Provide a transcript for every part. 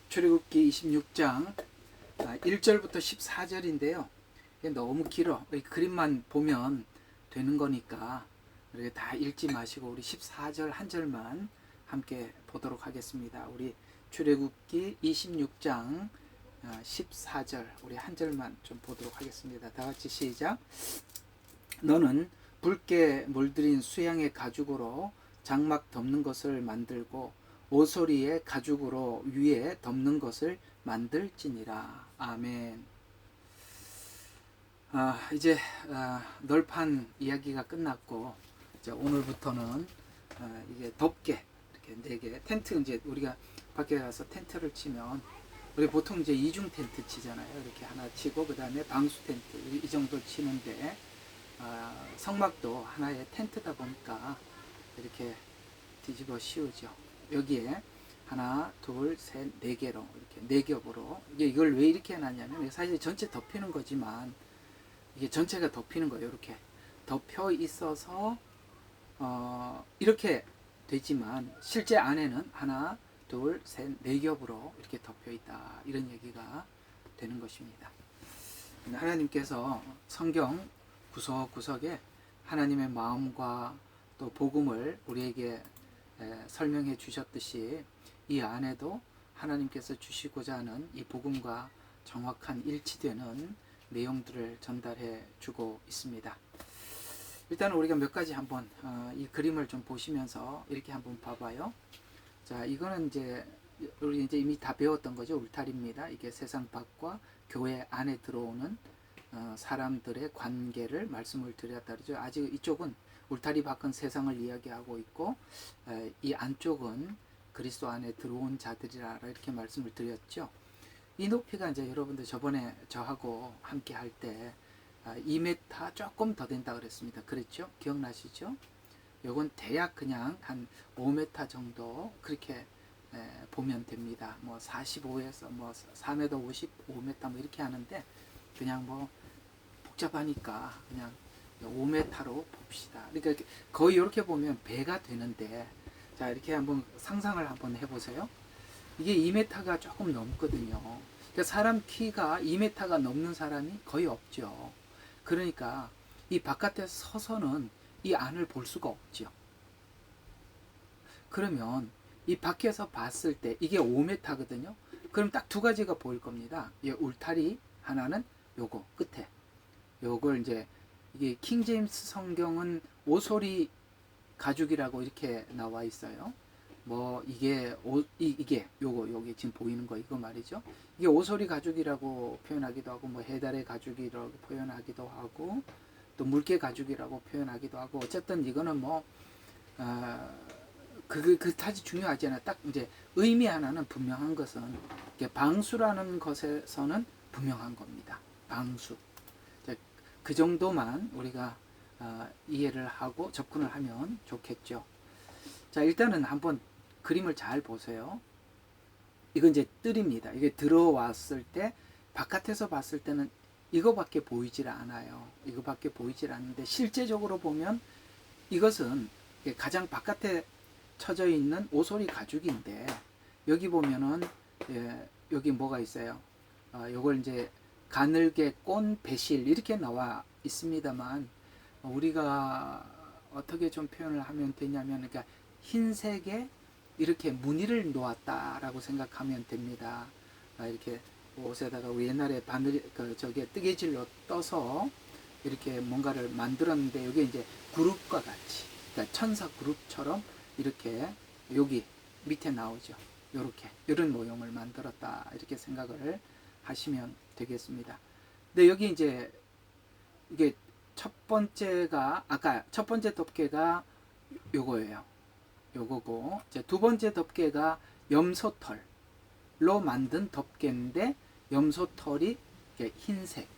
출애굽기 26장 1절부터 14절인데요. 이게 너무 길어. 그림만 보면 되는 거니까 이렇게 다 읽지 마시고 우리 14절 한 절만 함께 보도록 하겠습니다. 우리 출애굽기 26장 14절 우리 한 절만 좀 보도록 하겠습니다. 다 같이 시작. 너는 붉게 물들인 수양의 가죽으로 장막 덮는 것을 만들고 오소리의 가죽으로 위에 덮는 것을 만들지니라. 아멘. 이제 널판 이야기가 끝났고 이제 오늘부터는 이게 덮개 이렇게 4개 텐트, 이제 우리가 밖에 가서 텐트를 치면 우리 보통 이제 이중 텐트 치잖아요. 이렇게 하나 치고 그 다음에 방수 텐트 이 정도 치는데 성막도 하나의 텐트다 보니까 이렇게 뒤집어 씌우죠. 여기에 하나, 둘, 셋, 4개로 이렇게 4겹으로 이걸 왜 이렇게 해놨냐면 사실 전체 덮이는 거지만 이게 전체가 덮이는 거예요. 이렇게 덮여 있어서 이렇게 되지만 실제 안에는 하나, 둘, 셋, 4겹으로 이렇게 덮여 있다. 이런 얘기가 되는 것입니다. 하나님께서 성경 구석구석에 하나님의 마음과 또 복음을 우리에게 설명해 주셨듯이 이 안에도 하나님께서 주시고자 하는 이 복음과 정확한 일치되는 내용들을 전달해 주고 있습니다. 일단 우리가 몇 가지 한번 이 그림을 좀 보시면서 이렇게 한번 봐봐요. 자, 이거는 이제 우리 이제 이미 다 배웠던 거죠. 울타리입니다. 이게 세상 밖과 교회 안에 들어오는 사람들의 관계를 말씀을 드렸다 그러죠. 아직 이쪽은 울타리 밖은 세상을 이야기하고 있고 이 안쪽은 그리스도 안에 들어온 자들이라 이렇게 말씀을 드렸죠. 이 높이가 이제 여러분들 저번에 저하고 함께 할 때 2m 조금 더 된다 그랬습니다. 그랬죠? 기억나시죠? 요건 대략 그냥 한 5m 정도 그렇게 보면 됩니다. 뭐 45에서 뭐 4m 50, 5m 뭐 이렇게 하는데 그냥 뭐 복잡하니까 그냥 5m로 봅시다. 그러니까 거의 이렇게 보면 배가 되는데, 자 이렇게 한번 상상을 한번 해보세요. 이게 2m가 조금 넘거든요. 그러니까 사람 키가 2m가 넘는 사람이 거의 없죠. 그러니까 이 바깥에 서서는 이 안을 볼 수가 없죠. 그러면 이 밖에서 봤을 때 이게 5m거든요. 그럼 딱 두 가지가 보일 겁니다. 이 울타리 하나는 요거 끝에, 요걸 이제 이게 킹제임스 성경은 오소리 가죽이라고 이렇게 나와 있어요. 뭐 이게 이게 요거 여기 지금 보이는 거 이거 말이죠. 이게 오소리 가죽이라고 표현하기도 하고 뭐 해달의 가죽이라고 표현하기도 하고 또 물개 가죽이라고 표현하기도 하고 어쨌든 이거는 뭐 그다지 중요하지 않아. 딱 이제 의미 하나는 분명한 것은 방수라는 것에서는 분명한 겁니다. 방수. 그 정도만 우리가 이해를 하고 접근을 하면 좋겠죠. 자, 일단은 한번 그림을 잘 보세요. 이건 이제 뜰입니다. 이게 들어왔을 때 바깥에서 봤을 때는 이거밖에 보이질 않아요. 이거밖에 보이질 않는데 실제적으로 보면 이것은 가장 바깥에 쳐져 있는 오소리 가죽인데 여기 보면은 여기 뭐가 있어요. 요걸 이제 가늘게 꼰 배실 이렇게 나와 있습니다만 우리가 어떻게 좀 표현을 하면 되냐면 그러니까 흰색에 이렇게 무늬를 놓았다라고 생각하면 됩니다. 이렇게 옷에다가 우리 옛날에 바늘 저게 뜨개질로 떠서 이렇게 뭔가를 만들었는데 이게 이제 그룹과 같이 그러니까 천사 그룹처럼 이렇게 여기 밑에 나오죠. 요렇게 이런 모형을 만들었다 이렇게 생각을 하시면 되겠습니다. 근데 여기 이제 이게 첫 번째가 아까 첫 번째 덮개가 요거예요. 요거고 이제 두 번째 덮개가 염소털로 만든 덮개인데 염소털이 흰색.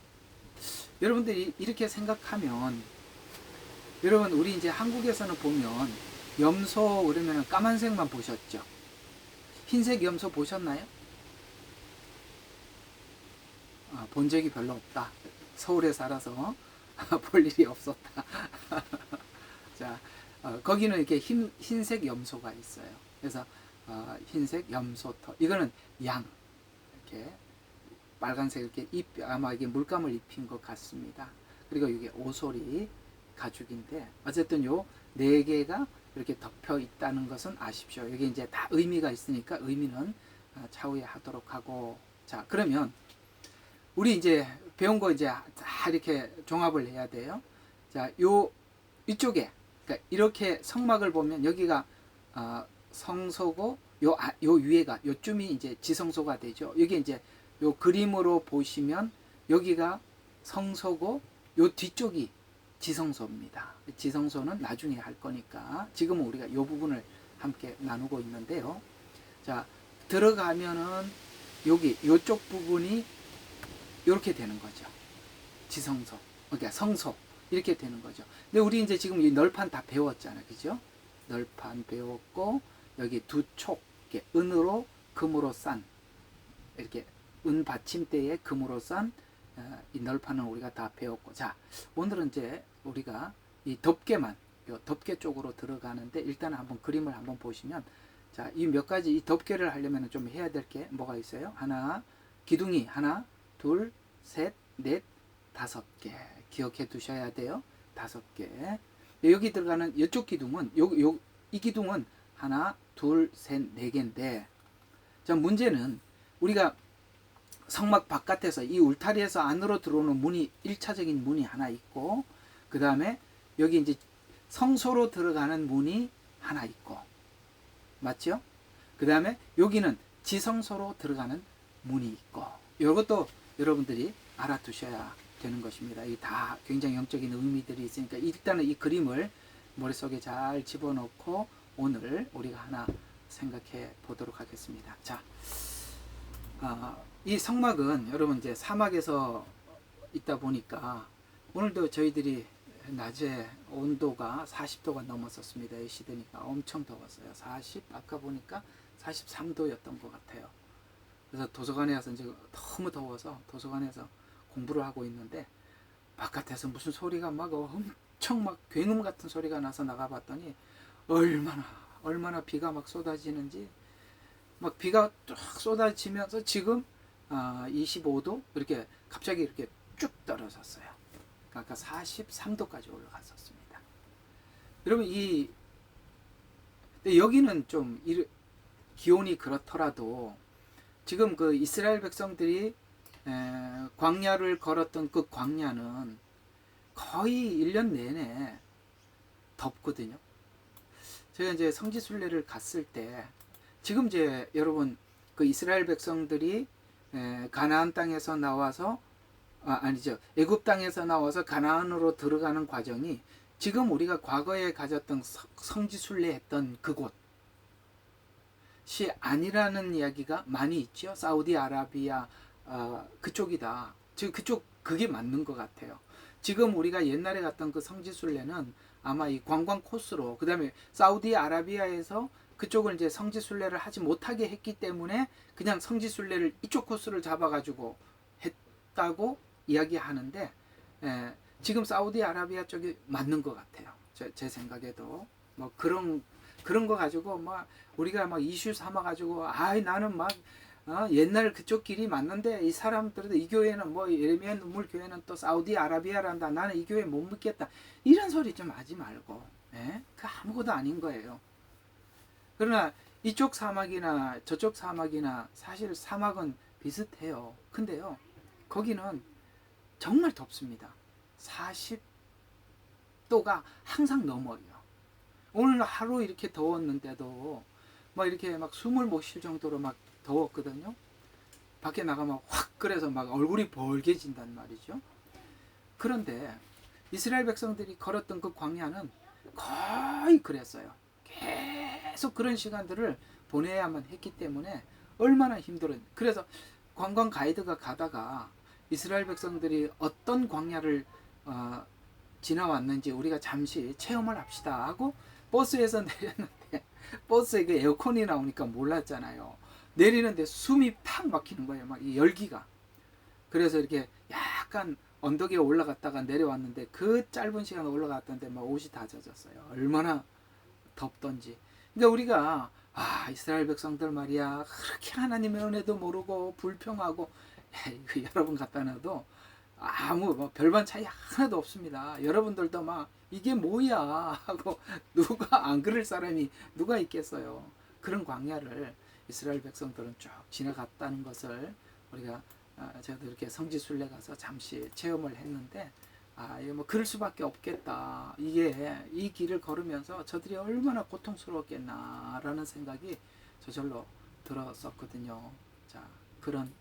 여러분들이 이렇게 생각하면 여러분 우리 이제 한국에서는 보면 염소 그러면 까만색만 보셨죠? 흰색 염소 보셨나요? 본 적이 별로 없다. 서울에 살아서 볼 일이 없었다. 자, 거기는 이렇게 흰색 염소가 있어요. 그래서 흰색 염소털. 이거는 양. 이렇게 빨간색 이렇게 아마 이게 물감을 입힌 것 같습니다. 그리고 이게 오소리 가죽인데 어쨌든 요 네 개가 이렇게 덮여 있다는 것은 아십시오. 여기 이제 다 의미가 있으니까 의미는 차후에 하도록 하고. 자, 그러면 우리 이제 배운 거 이제 다 이렇게 종합을 해야 돼요. 자, 요 이쪽에 그러니까 이렇게 성막을 보면 여기가 성소고 요 위에가 요쯤이 이제 지성소가 되죠. 여기 이제 요 그림으로 보시면 여기가 성소고 요 뒤쪽이 지성소입니다. 지성소는 나중에 할 거니까 지금은 우리가 요 부분을 함께 나누고 있는데요. 자, 들어가면은 여기 요쪽 부분이 이렇게 되는 거죠. 지성소, 그러니까 성소 이렇게 되는 거죠. 근데 우리 이제 지금 이 널판 다 배웠잖아요, 그죠? 널판 배웠고 여기 두 촉, 이렇게 은으로 금으로 싼 이렇게 은 받침대에 금으로 싼 이 널판은 우리가 다 배웠고, 자, 오늘은 이제 우리가 이 덮개만 요 덮개 쪽으로 들어가는데 일단 한번 그림을 한번 보시면, 자, 이 몇 가지 이 덮개를 하려면 좀 해야 될 게 뭐가 있어요? 하나, 기둥이 하나, 둘, 셋, 넷, 다섯 개 기억해 두셔야 돼요. 다섯 개. 여기 들어가는 이쪽 기둥은 이 기둥은 하나, 둘, 셋, 네 개인데, 자, 문제는 우리가 성막 바깥에서 이 울타리에서 안으로 들어오는 문이 1차적인 문이 하나 있고, 그 다음에 여기 이제 성소로 들어가는 문이 하나 있고, 맞죠? 그 다음에 여기는 지성소로 들어가는 문이 있고, 이것도 여러분들이 알아두셔야 되는 것입니다. 이 다 굉장히 영적인 의미들이 있으니까 일단은 이 그림을 머릿속에 잘 집어넣고 오늘 우리가 하나 생각해 보도록 하겠습니다. 자, 이 성막은 여러분 이제 사막에서 있다 보니까 오늘도 저희들이 낮에 온도가 40도가 넘었었습니다. 이 시대니까 엄청 더웠어요. 아까 보니까 43도였던 것 같아요. 그래서 도서관에 와서 이제 너무 더워서 도서관에서 공부를 하고 있는데 바깥에서 무슨 소리가 막 엄청 막 굉음 같은 소리가 나서 나가봤더니 얼마나 비가 막 쏟아지는지, 막 비가 쫙 쏟아지면서 지금 25도 이렇게 갑자기 이렇게 쭉 떨어졌어요. 그러니까 43도까지 올라갔었습니다. 여러분 여기는 좀 기온이 그렇더라도 지금 그 이스라엘 백성들이 광야를 걸었던 그 광야는 거의 1년 내내 덥거든요. 제가 이제 성지순례를 갔을 때 지금 이제 여러분 그 이스라엘 백성들이 가나안 땅에서 나와서 아니죠, 애굽 땅에서 나와서 가나안으로 들어가는 과정이 지금 우리가 과거에 가졌던 성지순례 했던 그곳이 아니라는 이야기가 많이 있죠. 사우디아라비아 그쪽이다. 지금 그게 맞는 것 같아요. 지금 우리가 옛날에 갔던 그 성지순례는 아마 이 관광 코스로, 그 다음에 사우디아라비아에서 그쪽을 이제 성지순례를 하지 못하게 했기 때문에 그냥 성지순례를 이쪽 코스를 잡아가지고 했다고 이야기하는데, 지금 사우디아라비아 쪽이 맞는 것 같아요. 제 생각에도 뭐 그런 거 가지고 막 우리가 막 이슈 삼아 가지고 나는 막 옛날 그쪽 길이 맞는데 이 사람들도 이 교회는 뭐 예레미야 눈물 교회는 또 사우디아라비아란다, 나는 이 교회 못 믿겠다, 이런 소리 좀 하지 말고, 그 아무것도 아닌 거예요. 그러나 이쪽 사막이나 저쪽 사막이나 사실 사막은 비슷해요. 근데요, 거기는 정말 덥습니다. 40도가 항상 넘어요. 오늘 하루 이렇게 더웠는데도 막 이렇게 막 숨을 못 쉴 정도로 막 더웠거든요. 밖에 나가면 확 그래서 막 얼굴이 벌게진단 말이죠. 그런데 이스라엘 백성들이 걸었던 그 광야는 거의 그랬어요. 계속 그런 시간들을 보내야만 했기 때문에 얼마나 힘들어요. 그래서 관광 가이드가 가다가 이스라엘 백성들이 어떤 광야를 지나왔는지 우리가 잠시 체험을 합시다 하고 버스에서 내렸는데 버스에 그 에어컨이 나오니까 몰랐잖아요. 내리는데 숨이 팍 막히는 거예요. 막 이 열기가. 그래서 이렇게 약간 언덕에 올라갔다가 내려왔는데 그 짧은 시간 올라갔던데 막 옷이 다 젖었어요. 얼마나 덥던지. 그러니까 우리가 이스라엘 백성들 말이야 그렇게 하나님의 은혜도 모르고 불평하고 이거 여러분 갖다 놔도 아무 뭐 별반 차이 하나도 없습니다. 여러분들도 막 이게 뭐야 하고 누가 안 그럴 사람이 누가 있겠어요. 그런 광야를 이스라엘 백성들은 쭉 지나갔다는 것을 우리가 저도 이렇게 성지순례 가서 잠시 체험을 했는데 이거 뭐 그럴 수밖에 없겠다. 이게 이 길을 걸으면서 저들이 얼마나 고통스러웠겠나라는 생각이 저절로 들었었거든요. 자, 그런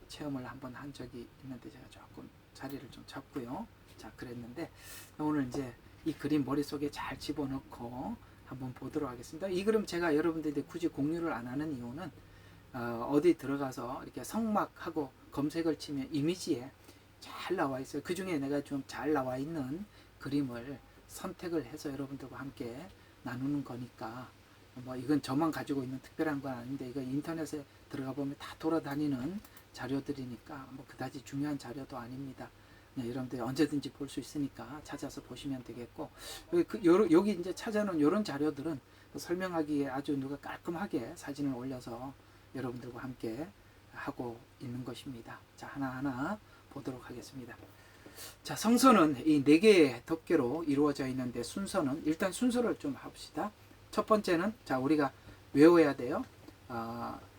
체험을 한번 한 적이 있는데 제가 조금 자리를 좀 잡고요. 자, 그랬는데 오늘 이제 이 그림 머릿속에 잘 집어넣고 한번 보도록 하겠습니다. 이 그림 제가 여러분들한테 굳이 공유를 안 하는 이유는 어디 들어가서 이렇게 성막하고 검색을 치면 이미지에 잘 나와 있어요. 그 중에 내가 좀 잘 나와 있는 그림을 선택을 해서 여러분들과 함께 나누는 거니까 뭐 이건 저만 가지고 있는 특별한 건 아닌데 이거 인터넷에 들어가 보면 다 돌아다니는 자료들이니까 뭐 그다지 중요한 자료도 아닙니다. 여러분들이 언제든지 볼 수 있으니까 찾아서 보시면 되겠고 여기 이제 찾아놓은 이런 자료들은 설명하기에 아주 누가 깔끔하게 사진을 올려서 여러분들과 함께 하고 있는 것입니다. 자, 하나하나 보도록 하겠습니다. 자, 성서는 이 4개의 덮개로 이루어져 있는데 순서는 일단 순서를 좀 합시다. 첫 번째는 자 우리가 외워야 돼요.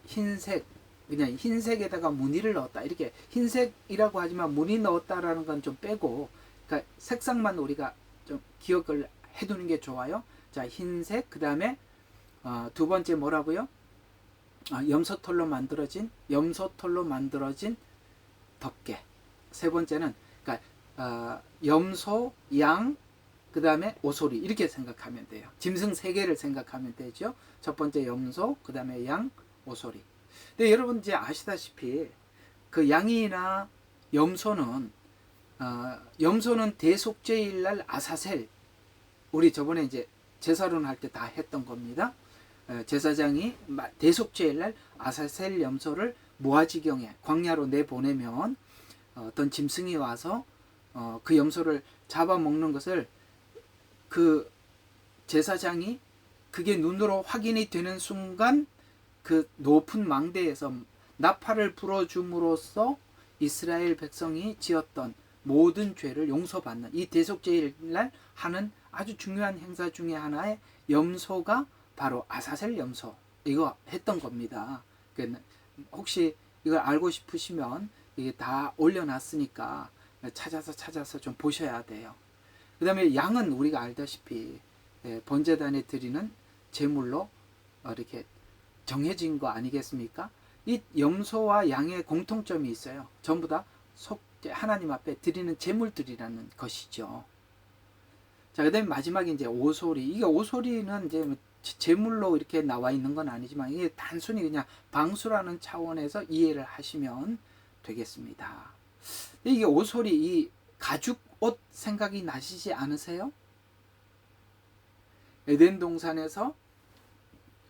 흰색 그냥 흰색에다가 무늬를 넣었다 이렇게 흰색이라고 하지만 무늬 넣었다라는 건 좀 빼고 그러니까 색상만 우리가 좀 기억을 해두는 게 좋아요. 자 흰색 그 다음에 두 번째 뭐라고요? 염소털로 만들어진 덮개. 세 번째는 그러니까 염소, 양, 그 다음에 오소리 이렇게 생각하면 돼요. 짐승 3개를 생각하면 되죠. 첫 번째 염소, 그 다음에 양, 오소리. 근데 여러분 이제 아시다시피 그 양이나 염소는 대속죄일 날 아사셀 우리 저번에 이제 제사론 할 때 다 했던 겁니다. 제사장이 대속죄일 날 아사셀 염소를 무아지경에 광야로 내보내면 어떤 짐승이 와서 그 염소를 잡아먹는 것을 그 제사장이 그게 눈으로 확인이 되는 순간 그 높은 망대에서 나팔을 불어줌으로써 이스라엘 백성이 지었던 모든 죄를 용서받는 이 대속죄일 날 하는 아주 중요한 행사 중에 하나의 염소가 바로 아사셀 염소 이거 했던 겁니다. 혹시 이걸 알고 싶으시면 이게 다 올려놨으니까 찾아서 좀 보셔야 돼요. 그 다음에 양은 우리가 알다시피 번제단에 드리는 제물로 이렇게 정해진 거 아니겠습니까? 이 염소와 양의 공통점이 있어요. 전부 다 하나님 앞에 드리는 제물들이라는 것이죠. 자, 그 다음에 마지막에 이제 오소리. 이게 오소리는 이제 제물로 이렇게 나와 있는 건 아니지만 이게 단순히 그냥 방수라는 차원에서 이해를 하시면 되겠습니다. 이게 오소리, 이 가죽 옷 생각이 나시지 않으세요? 에덴 동산에서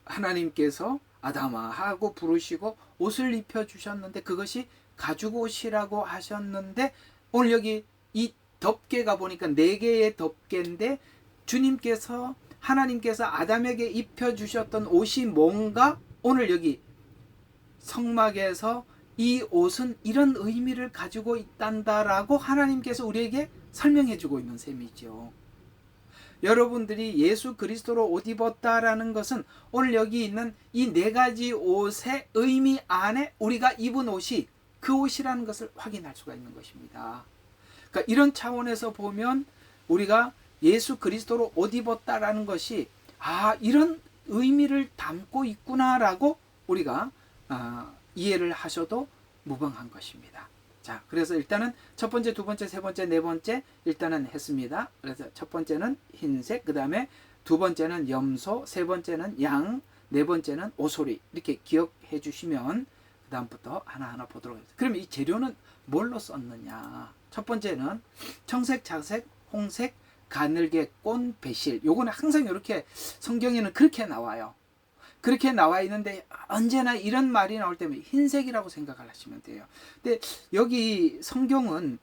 하나님께서 아담아 하고 부르시고 옷을 입혀주셨는데 그것이 가죽 옷이라고 하셨는데 오늘 여기 이 덮개가 보니까 4개의 덮개인데 주님께서 하나님께서 아담에게 입혀주셨던 옷이 뭔가 오늘 여기 성막에서 이 옷은 이런 의미를 가지고 있단다라고 하나님께서 우리에게 설명해 주고 있는 셈이죠. 여러분들이 예수 그리스도로 옷 입었다라는 것은 오늘 여기 있는 이 4가지 옷의 의미 안에 우리가 입은 옷이 그 옷이라는 것을 확인할 수가 있는 것입니다. 그러니까 이런 차원에서 보면 우리가 예수 그리스도로 옷 입었다라는 것이 이런 의미를 담고 있구나라고 우리가 이해를 하셔도 무방한 것입니다. 자, 그래서 일단은 첫 번째, 두 번째, 세 번째, 네 번째 일단은 했습니다. 그래서 첫 번째는 흰색, 그 다음에 두 번째는 염소, 세 번째는 양, 네 번째는 오소리 이렇게 기억해 주시면 그 다음부터 하나하나 보도록 하겠습니다. 그러면 이 재료는 뭘로 썼느냐? 첫 번째는 청색, 자색, 홍색, 가늘게 꼰 배실. 요거는 항상 이렇게 성경에는 그렇게 나와요. 그렇게 나와 있는데 언제나 이런 말이 나올 때면 흰색이라고 생각을 하시면 돼요. 근데 여기 성경은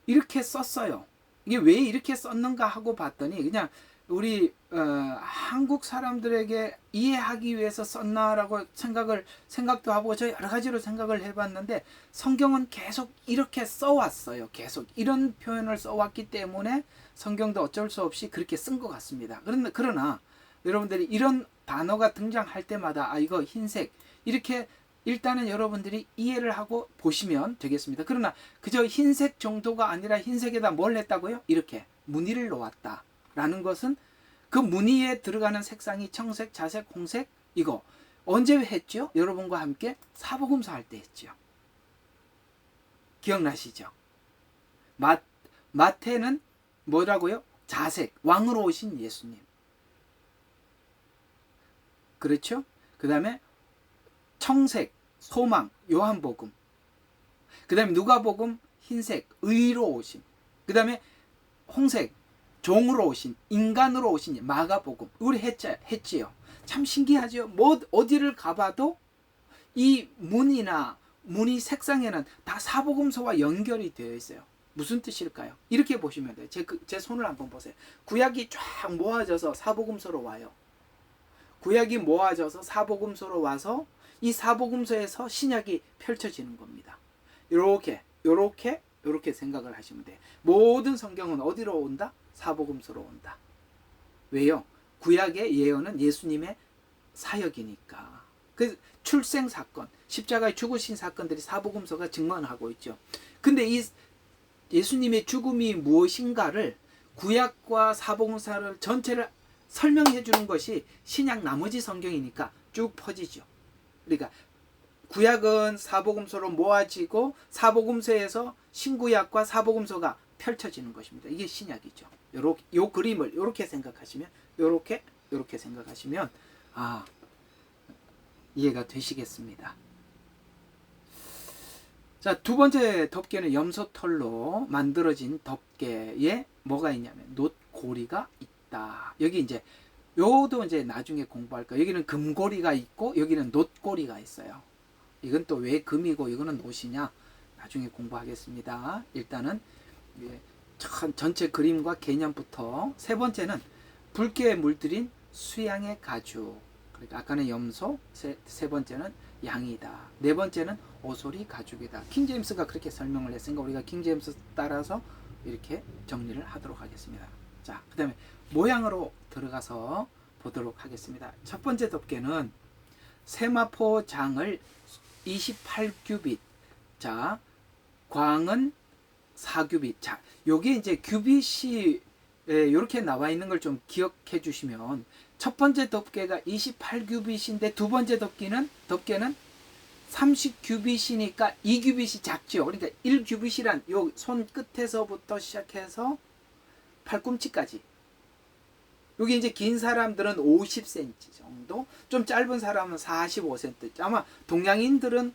이렇게 썼어요. 이게 왜 이렇게 썼는가 하고 봤더니 그냥 우리 한국 사람들에게 이해하기 위해서 썼나라고 생각도 하고 저 여러 가지로 생각을 해봤는데 성경은 계속 이렇게 써왔어요. 계속 이런 표현을 써왔기 때문에 성경도 어쩔 수 없이 그렇게 쓴 것 같습니다. 그러나 여러분들이 이런 단어가 등장할 때마다 이거 흰색 이렇게 일단은 여러분들이 이해를 하고 보시면 되겠습니다. 그러나 그저 흰색 정도가 아니라 흰색에다 뭘 했다고요? 이렇게 무늬를 놓았다 라는 것은 그 무늬에 들어가는 색상이 청색, 자색, 홍색 이거 언제 했죠? 여러분과 함께 사복음서 할 때 했죠. 기억나시죠? 마태는 뭐라고요? 자색, 왕으로 오신 예수님. 그렇죠? 그 다음에 청색, 소망, 요한복음. 그 다음에 누가복음, 흰색, 의로 오신. 그 다음에 홍색, 종으로 오신, 인간으로 오신 마가복음. 우리 했지요. 참 신기하죠? 어디를 가봐도 이 무늬 색상에는 다 사복음서와 연결이 되어 있어요. 무슨 뜻일까요? 이렇게 보시면 돼요. 제 손을 한번 보세요. 구약이 쫙 모아져서 사복음서로 와요. 구약이 모아져서 사복음서로 와서 이 사복음서에서 신약이 펼쳐지는 겁니다. 이렇게 생각을 하시면 돼요. 모든 성경은 어디로 온다? 사복음서로 온다. 왜요? 구약의 예언은 예수님의 사역이니까. 그 출생 사건, 십자가에 죽으신 사건들이 사복음서가 증언하고 있죠. 근데 이 예수님의 죽음이 무엇인가를 구약과 사복음서를 전체를 설명해 주는 것이 신약 나머지 성경이니까 쭉 퍼지죠. 그러니까 구약은 사복음서로 모아지고 사복음서에서 신구약과 사복음서가 펼쳐지는 것입니다. 이게 신약이죠. 요 그림을 이렇게 생각하시면 이렇게 생각하시면 이해가 되시겠습니다. 자, 두 번째 덮개는 염소털로 만들어진 덮개에 뭐가 있냐면 놋고리가 있다. 여기 이제 요도 이제 나중에 공부할 거예요. 여기는 금고리가 있고 여기는 놋고리가 있어요. 이건 또 왜 금이고 이거는 놋이냐? 나중에 공부하겠습니다. 일단은 전체 그림과 개념부터. 세 번째는 붉게 물들인 수양의 가죽. 그러니까 아까는 염소, 세 번째는 양이다. 네 번째는 오소리 가죽이다. 킹제임스가 그렇게 설명을 했으니까 우리가 킹제임스 따라서 이렇게 정리를 하도록 하겠습니다. 자, 그 다음에 모양으로 들어가서 보도록 하겠습니다. 첫 번째 덮개는 세마포 장을 28규빗. 자, 광은 4규빗. 자, 요게 이제 규빗이 이렇게 나와 있는 걸 좀 기억해 주시면 첫 번째 덮개가 28규빗인데 두 번째 덮개는 30규빗이니까 2규빗이 작죠. 그러니까 1규빗이란 요 손 끝에서부터 시작해서 팔꿈치까지. 여기 이제 긴 사람들은 50cm 정도, 좀 짧은 사람은 45cm. 아마 동양인들은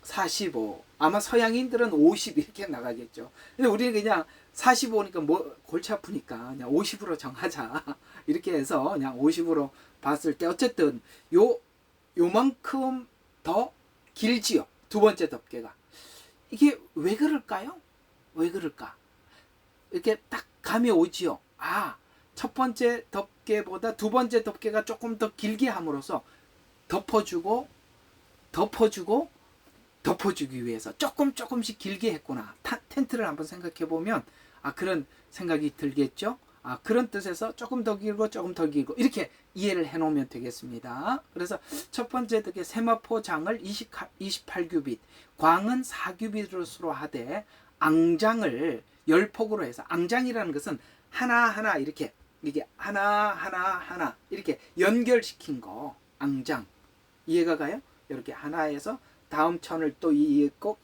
45, 아마 서양인들은 50 이렇게 나가겠죠. 근데 우리는 그냥 45니까 뭐 골치 아프니까 그냥 50으로 정하자. 이렇게 해서 그냥 50으로 봤을 때 어쨌든 요만큼 더 길지요. 두 번째 덮개가. 이게 왜 그럴까요? 왜 그럴까? 이렇게 딱 감이 오지요. 첫 번째 덮개보다 두 번째 덮개가 조금 더 길게 함으로써 덮어주기 위해서 조금씩 길게 했구나. 텐트를 한번 생각해 보면 그런 생각이 들겠죠. 그런 뜻에서 조금 더 길고 이렇게 이해를 해 놓으면 되겠습니다. 그래서 첫 번째 덮개 세마포 장을 28규빗, 광은 4규빗으로 하되 앙장을 10폭으로 해서, 앙장이라는 것은 하나하나 이렇게 이게 하나 이렇게 연결시킨 거, 앙장. 이해가 가요? 이렇게 하나에서 다음 천을 또 잇고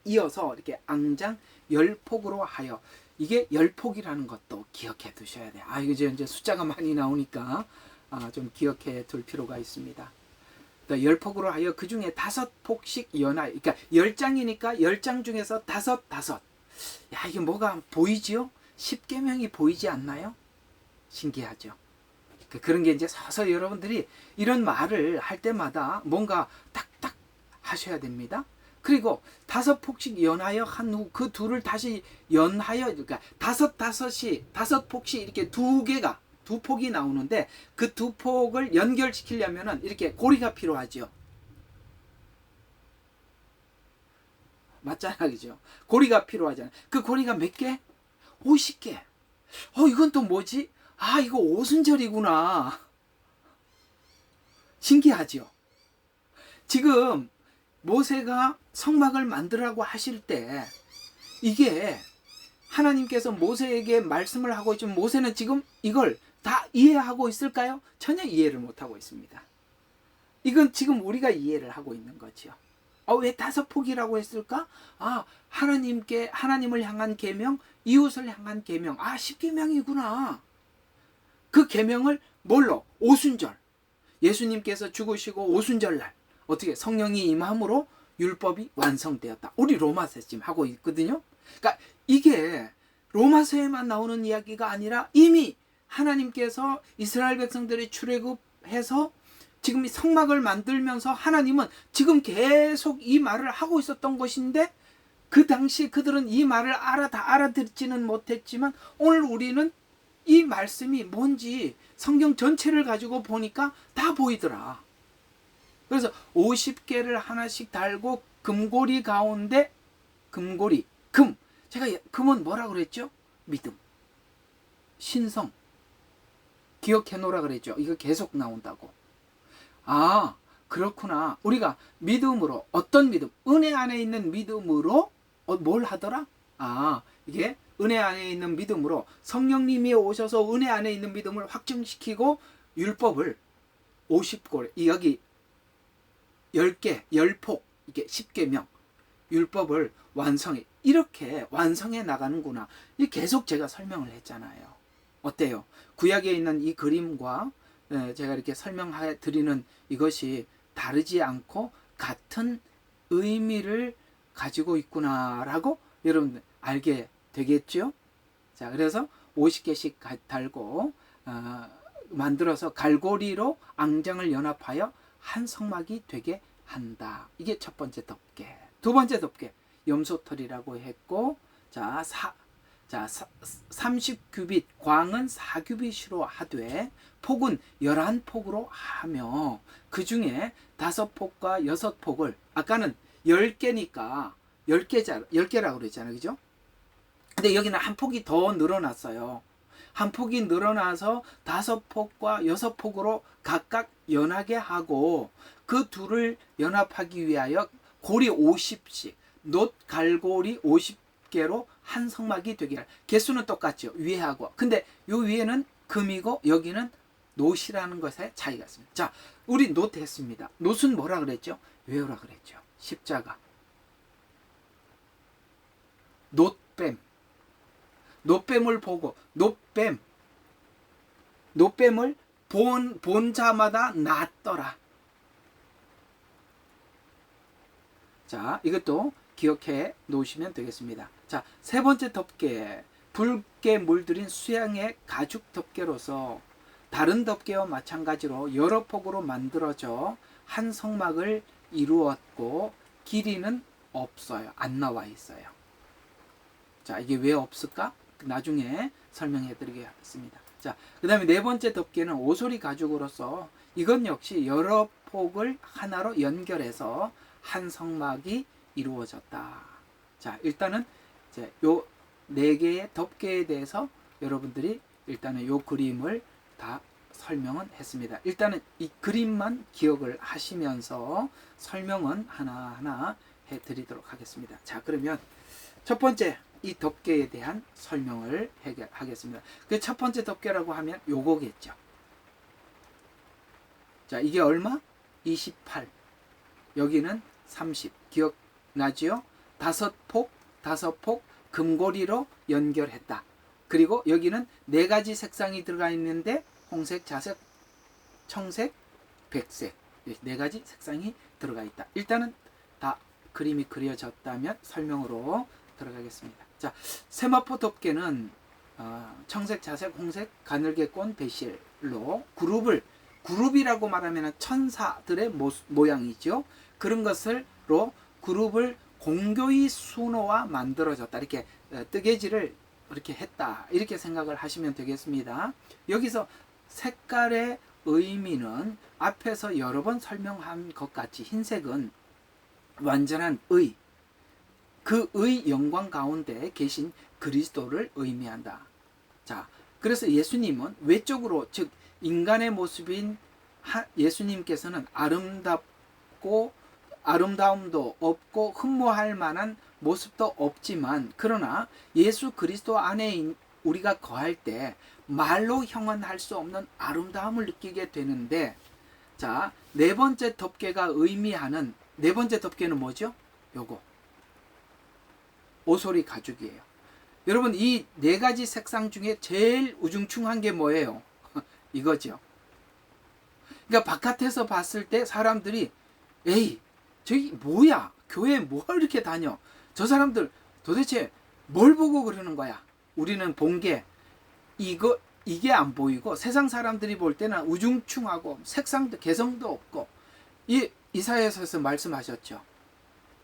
이어서 이렇게 앙장 10폭으로 하여. 이게 10폭이라는 것도 기억해 두셔야 돼요. 이제 숫자가 많이 나오니까 좀 기억해 둘 필요가 있습니다. 10폭으로 하여 그 중에 5폭씩 연하여. 그러니까 10장이니까 10장 중에서 5. 이게 뭐가 보이지요? 십계명이 보이지 않나요? 신기하죠. 그런 게 이제 서서 여러분들이 이런 말을 할 때마다 뭔가 딱딱 하셔야 됩니다. 그리고 5폭씩 연하여 한 후 그 둘을 다시 연하여, 그러니까 다섯 폭씩 이렇게 두 폭이 나오는데 그 두 폭을 연결시키려면은 이렇게 고리가 필요하죠. 맞잖아, 그죠? 고리가 필요하잖아. 그 고리가 몇 개? 50개. 이건 또 뭐지? 이거 오순절이구나. 신기하죠? 지금 모세가 성막을 만들라고 하실 때 이게 하나님께서 모세에게 말씀을 하고 있지만 모세는 지금 이걸 다 이해하고 있을까요? 전혀 이해를 못하고 있습니다. 이건 지금 우리가 이해를 하고 있는 거죠. 왜 5폭이라고 했을까? 하나님을 향한 계명, 이웃을 향한 계명. 10계명이구나. 그 계명을 뭘로? 오순절. 예수님께서 죽으시고 오순절날 어떻게 성령이 임함으로 율법이 완성되었다. 우리 로마서 지금 하고 있거든요. 그러니까 이게 로마서에만 나오는 이야기가 아니라 이미 하나님께서 이스라엘 백성들이 출애굽해서 지금 이 성막을 만들면서 하나님은 지금 계속 이 말을 하고 있었던 것인데 그 당시 그들은 이 말을 다 알아듣지는 못했지만 오늘 우리는 이 말씀이 뭔지 성경 전체를 가지고 보니까 다 보이더라. 그래서 50개를 하나씩 달고 금고리 가운데 제가 금은 뭐라 그랬죠? 믿음, 신성, 기억해 놓으라 그랬죠. 이거 계속 나온다고. 그렇구나. 우리가 믿음으로, 어떤 믿음? 은혜 안에 있는 믿음으로 뭘 하더라? 이게 은혜 안에 있는 믿음으로 성령님이 오셔서 은혜 안에 있는 믿음을 확증시키고 율법을 50골, 여기 10개, 10폭, 이게 10계명 율법을 완성해. 이렇게 완성해 나가는구나. 이 계속 제가 설명을 했잖아요. 어때요? 구약에 있는 이 그림과 제가 이렇게 설명해 드리는 이것이 다르지 않고 같은 의미를 가지고 있구나라고 여러분 알게 되겠죠? 자, 그래서 50개씩 달고 만들어서 갈고리로 앙장을 연합하여 한 성막이 되게 한다. 이게 첫 번째 덮개. 두 번째 덮개, 염소털이라고 했고, 30규빗, 광은 4규빗으로 하되 폭은 11폭으로 하며 그 중에 5폭과 6폭을 아까는 10개니까 10개라고 그랬잖아요. 그죠? 근데 여기는 한 폭이 더 늘어났어요. 한 폭이 늘어나서 5폭과 6폭으로 각각 연하게 하고 그 둘을 연합하기 위하여 고리 50씩, 놋 갈고리 50개로 한 성막이 되게 할. 개수는 똑같죠. 위에하고. 근데 요 위에는 금이고 여기는 놋이라는 것에 차이가 있습니다. 자, 우리 놋 했습니다. 놋은 뭐라 그랬죠? 외우라 그랬죠. 십자가. 놋뱀. 놋뱀을 보고 놋뱀을 본 자마다 낫더라. 자, 이것도 기억해 놓으시면 되겠습니다. 자, 세 번째 덮개, 붉게 물들인 수양의 가죽 덮개로서 다른 덮개와 마찬가지로 여러 폭으로 만들어져 한 성막을 이루었고 길이는 없어요. 안 나와 있어요. 자, 이게 왜 없을까? 나중에 설명해 드리겠습니다. 자, 그 다음에 네 번째 덮개는 오소리 가죽으로서 이건 역시 여러 폭을 하나로 연결해서 한 성막이 이루어졌다. 자, 일단은 이제 요 네 개의 덮개에 대해서 여러분들이 일단은 요 그림을 다 설명은 했습니다. 일단은 이 그림만 기억을 하시면서 설명은 하나하나 해 드리도록 하겠습니다. 자, 그러면 첫 번째 이 덮개에 대한 설명을 하겠습니다. 그 첫 번째 덮개라고 하면 요거겠죠. 자, 이게 얼마? 28. 여기는 30. 기억나지요? 5폭, 5폭 금고리로 연결했다. 그리고 여기는 4가지 색상이 들어가 있는데 홍색, 자색, 청색, 백색 4가지 색상이 들어가 있다. 일단은 다 그림이 그려졌다면 설명으로 들어가겠습니다. 자, 세마포 덮개는 청색, 자색, 홍색, 가늘게꼰, 배실로 그룹이라고 말하면 천사들의 모양이죠. 그런 것으로 그룹을 공교의 순호와 만들어졌다. 이렇게 뜨개질을 이렇게 했다. 이렇게 생각을 하시면 되겠습니다. 여기서 색깔의 의미는 앞에서 여러 번 설명한 것 같이 흰색은 완전한 의, 그 의 영광 가운데 계신 그리스도를 의미한다. 자, 그래서 예수님은 외적으로, 즉 인간의 모습인 예수님께서는 아름다움도 없고 흠모할 만한 모습도 없지만, 그러나 예수 그리스도 안에 우리가 거할 때 말로 형언할 수 없는 아름다움을 느끼게 되는데, 자, 네 번째 덮개가 의미하는 네 번째 덮개는 뭐죠? 요거 오소리 가죽이에요. 여러분, 이 네 가지 색상 중에 제일 우중충한 게 뭐예요? 이거죠. 그러니까 바깥에서 봤을 때 사람들이 에이, 저기 뭐야? 교회 뭘 이렇게 다녀? 저 사람들 도대체 뭘 보고 그러는 거야? 우리는 본 게 이게 안 보이고, 세상 사람들이 볼 때는 우중충하고 색상도 개성도 없고, 이사야서에서 말씀하셨죠.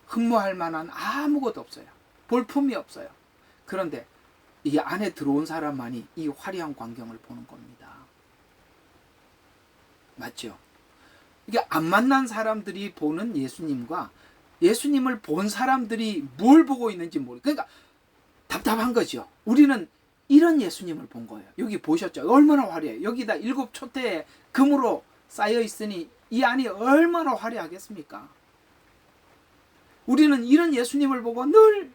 흠모할 만한 아무것도 없어요. 볼품이 없어요. 그런데 이 안에 들어온 사람만이 이 화려한 광경을 보는 겁니다. 맞죠? 이게 안 만난 사람들이 보는 예수님과 예수님을 본 사람들이 뭘 보고 있는지 모르고, 그러니까 답답한 거죠. 우리는 이런 예수님을 본 거예요. 여기 보셨죠? 얼마나 화려해요. 여기다 7 촛대에 금으로 쌓여 있으니 이 안이 얼마나 화려하겠습니까? 우리는 이런 예수님을 보고 늘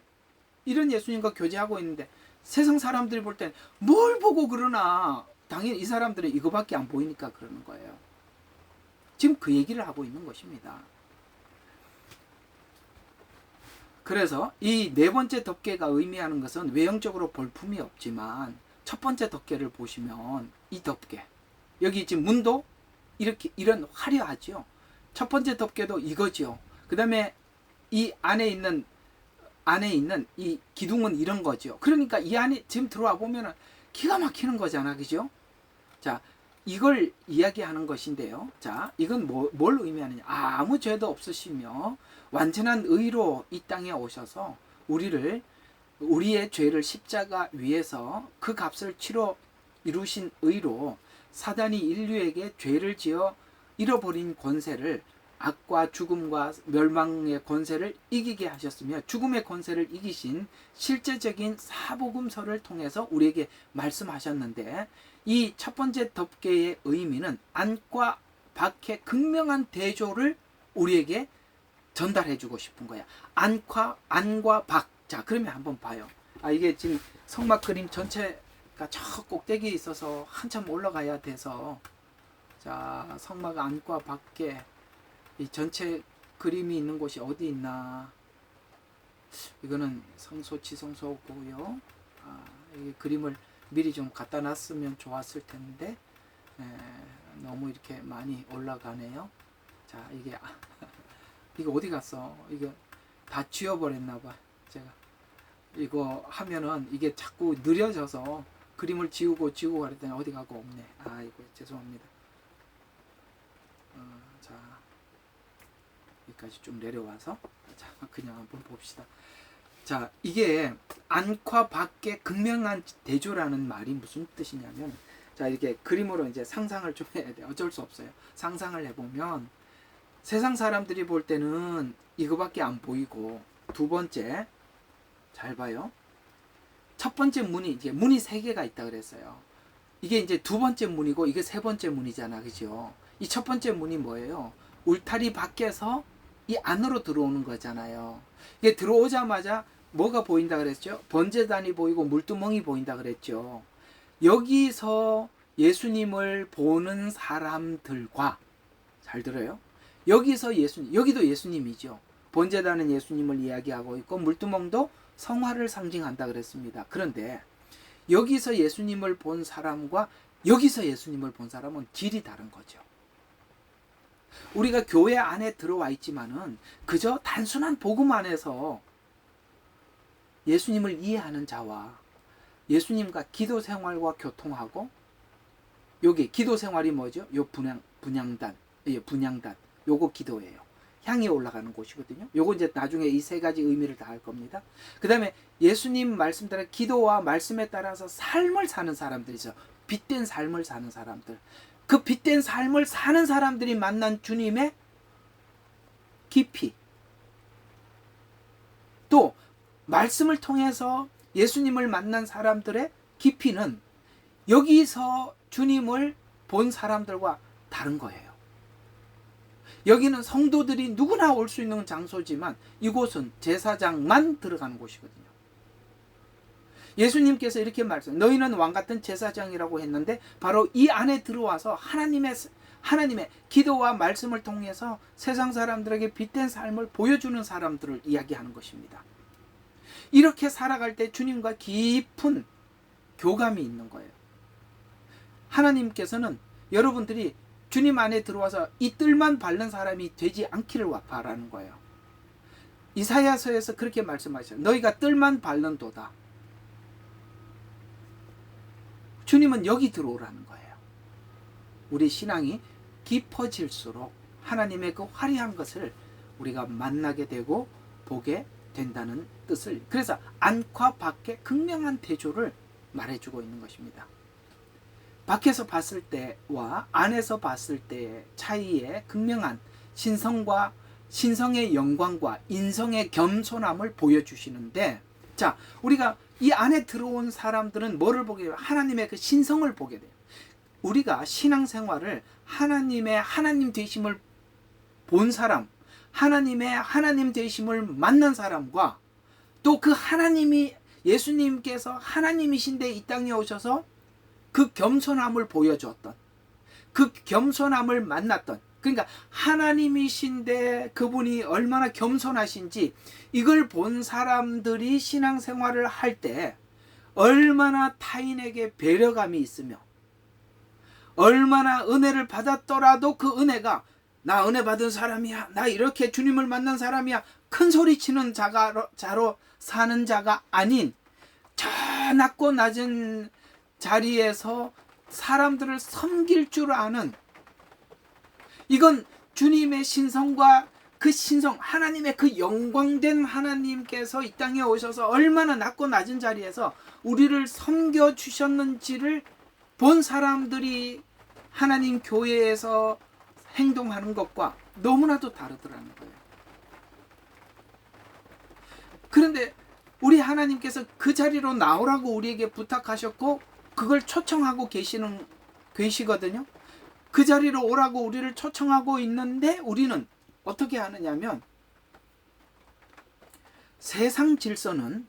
이런 예수님과 교제하고 있는데, 세상 사람들이 볼 땐 뭘 보고 그러나, 당연히 이 사람들은 이거밖에 안 보이니까 그러는 거예요. 지금 그 얘기를 하고 있는 것입니다. 그래서 이 네 번째 덮개가 의미하는 것은 외형적으로 볼품이 없지만, 첫 번째 덮개를 보시면 이 덮개, 여기 지금 문도 이렇게 이런 화려하죠. 첫 번째 덮개도 이거죠. 그 다음에 이 안에 있는 이 기둥은 이런 거죠. 그러니까 이 안에 지금 들어와 보면은 기가 막히는 거잖아, 그죠? 자, 이걸 이야기하는 것인데요. 자, 이건 뭘 의미하느냐? 아무 죄도 없으시며 완전한 의로 이 땅에 오셔서 우리의 죄를 십자가 위에서 그 값을 치러 이루신 의로, 사단이 인류에게 죄를 지어 잃어버린 권세를, 악과 죽음과 멸망의 권세를 이기게 하셨으며, 죽음의 권세를 이기신 실제적인 사복음서를 통해서 우리에게 말씀하셨는데, 이 첫 번째 덮개의 의미는 안과 밖의 극명한 대조를 우리에게 전달해 주고 싶은 거야. 안과 밖. 자, 그러면 한번 봐요. 이게 지금 성막 그림 전체가 저 꼭대기에 있어서 한참 올라가야 돼서, 자, 성막 안과 밖에 이 전체 그림이 있는 곳이 어디 있나? 이거는 성소지성소고요. 이 그림을 미리 좀 갖다 놨으면 좋았을 텐데, 너무 이렇게 많이 올라가네요. 자, 이게 어디 갔어? 이거 다 지워버렸나 봐. 제가 이거 하면은 이게 자꾸 느려져서 그림을 지우고 그랬더니 어디 가고 없네. 이거 죄송합니다. 자, 여기까지 좀 내려와서, 자, 그냥 한번 봅시다. 자, 이게 안과 밖의 극명한 대조라는 말이 무슨 뜻이냐면, 자, 이렇게 그림으로 이제 상상을 좀 해야 돼. 어쩔 수 없어요. 상상을 해보면 세상 사람들이 볼 때는 이거밖에 안 보이고, 두 번째, 잘 봐요. 첫 번째 문이, 이제 문이 3개가 있다 그랬어요. 이게 이제 두 번째 문이고, 이게 세 번째 문이잖아, 그죠? 이 첫 번째 문이 뭐예요? 울타리 밖에서 이 안으로 들어오는 거잖아요. 이게 들어오자마자 뭐가 보인다 그랬죠? 번제단이 보이고 물두멍이 보인다 그랬죠. 여기서 예수님을 보는 사람들과, 잘 들어요? 여기서 여기도 예수님이죠. 번제단은 예수님을 이야기하고 있고, 물두멍도 성화를 상징한다 그랬습니다. 그런데 여기서 예수님을 본 사람과 여기서 예수님을 본 사람은 질이 다른 거죠. 우리가 교회 안에 들어와 있지만은 그저 단순한 복음 안에서 예수님을 이해하는 자와 예수님과 기도 생활과 교통하고, 여기 기도 생활이 뭐죠? 요 분양단, 요거 기도예요. 향이 올라가는 곳이거든요. 요거 이제 나중에 이 세 가지 의미를 다 할 겁니다. 그 다음에 예수님 말씀대로 기도와 말씀에 따라서 삶을 사는 사람들이죠. 빛된 삶을 사는 사람들. 그 빛된 삶을 사는 사람들이 만난 주님의 깊이, 또 말씀을 통해서 예수님을 만난 사람들의 깊이는 여기서 주님을 본 사람들과 다른 거예요. 여기는 성도들이 누구나 올 수 있는 장소지만 이곳은 제사장만 들어가는 곳이거든요. 예수님께서 이렇게 말씀하세요. 너희는 왕같은 제사장이라고 했는데 바로 이 안에 들어와서 하나님의 기도와 말씀을 통해서 세상 사람들에게 빛된 삶을 보여주는 사람들을 이야기하는 것입니다. 이렇게 살아갈 때 주님과 깊은 교감이 있는 거예요. 하나님께서는 여러분들이 주님 안에 들어와서 이 뜰만 밟는 사람이 되지 않기를 바라는 거예요. 이사야서에서 그렇게 말씀하셨어요. 너희가 뜰만 밟는도다. 주님은 여기 들어오라는 거예요. 우리 신앙이 깊어질수록 하나님의 그 화려한 것을 우리가 만나게 되고 보게 된다는 뜻을, 그래서 안과 밖의 극명한 대조를 말해주고 있는 것입니다. 밖에서 봤을 때와 안에서 봤을 때의 차이의 극명한 신성의 영광과 인성의 겸손함을 보여주시는데, 자, 우리가 이 안에 들어온 사람들은 뭐를 보게 돼요? 하나님의 그 신성을 보게 돼요. 우리가 신앙생활을 하나님의 하나님 되심을 본 사람, 하나님의 하나님 되심을 만난 사람과 또 그 하나님이, 예수님께서 하나님이신데 이 땅에 오셔서 그 겸손함을 보여주었던, 그 겸손함을 만났던, 그러니까 하나님이신데 그분이 얼마나 겸손하신지 이걸 본 사람들이 신앙생활을 할 때 얼마나 타인에게 배려감이 있으며 얼마나 은혜를 받았더라도 그 은혜가 나 은혜 받은 사람이야, 나 이렇게 주님을 만난 사람이야, 큰 소리 치는 자로 사는 자가 아닌 저 낮고 낮은 자리에서 사람들을 섬길 줄 아는, 이건 주님의 신성과 그 신성, 하나님의 그 영광된 하나님께서 이 땅에 오셔서 얼마나 낮고 낮은 자리에서 우리를 섬겨주셨는지를 본 사람들이 하나님 교회에서 행동하는 것과 너무나도 다르더라는 거예요. 그런데 우리 하나님께서 그 자리로 나오라고 우리에게 부탁하셨고 그걸 초청하고 계시거든요. 그 자리로 오라고 우리를 초청하고 있는데 우리는 어떻게 하느냐면, 세상 질서는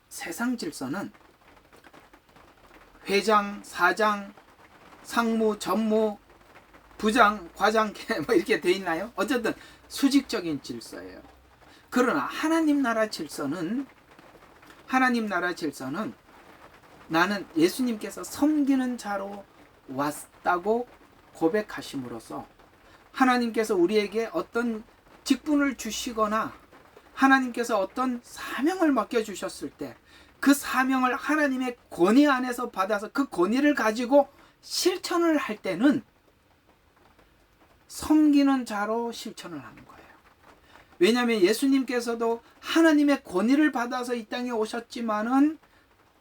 회장, 사장, 상무, 전무, 부장, 과장 뭐 이렇게 돼 있나요? 어쨌든 수직적인 질서예요. 그러나 하나님 나라 질서는 나는 예수님께서 섬기는 자로 왔다고 고백하심으로써 하나님께서 우리에게 어떤 직분을 주시거나 하나님께서 어떤 사명을 맡겨주셨을 때 그 사명을 하나님의 권위 안에서 받아서 그 권위를 가지고 실천을 할 때는 섬기는 자로 실천을 하는 거예요. 왜냐하면 예수님께서도 하나님의 권위를 받아서 이 땅에 오셨지만은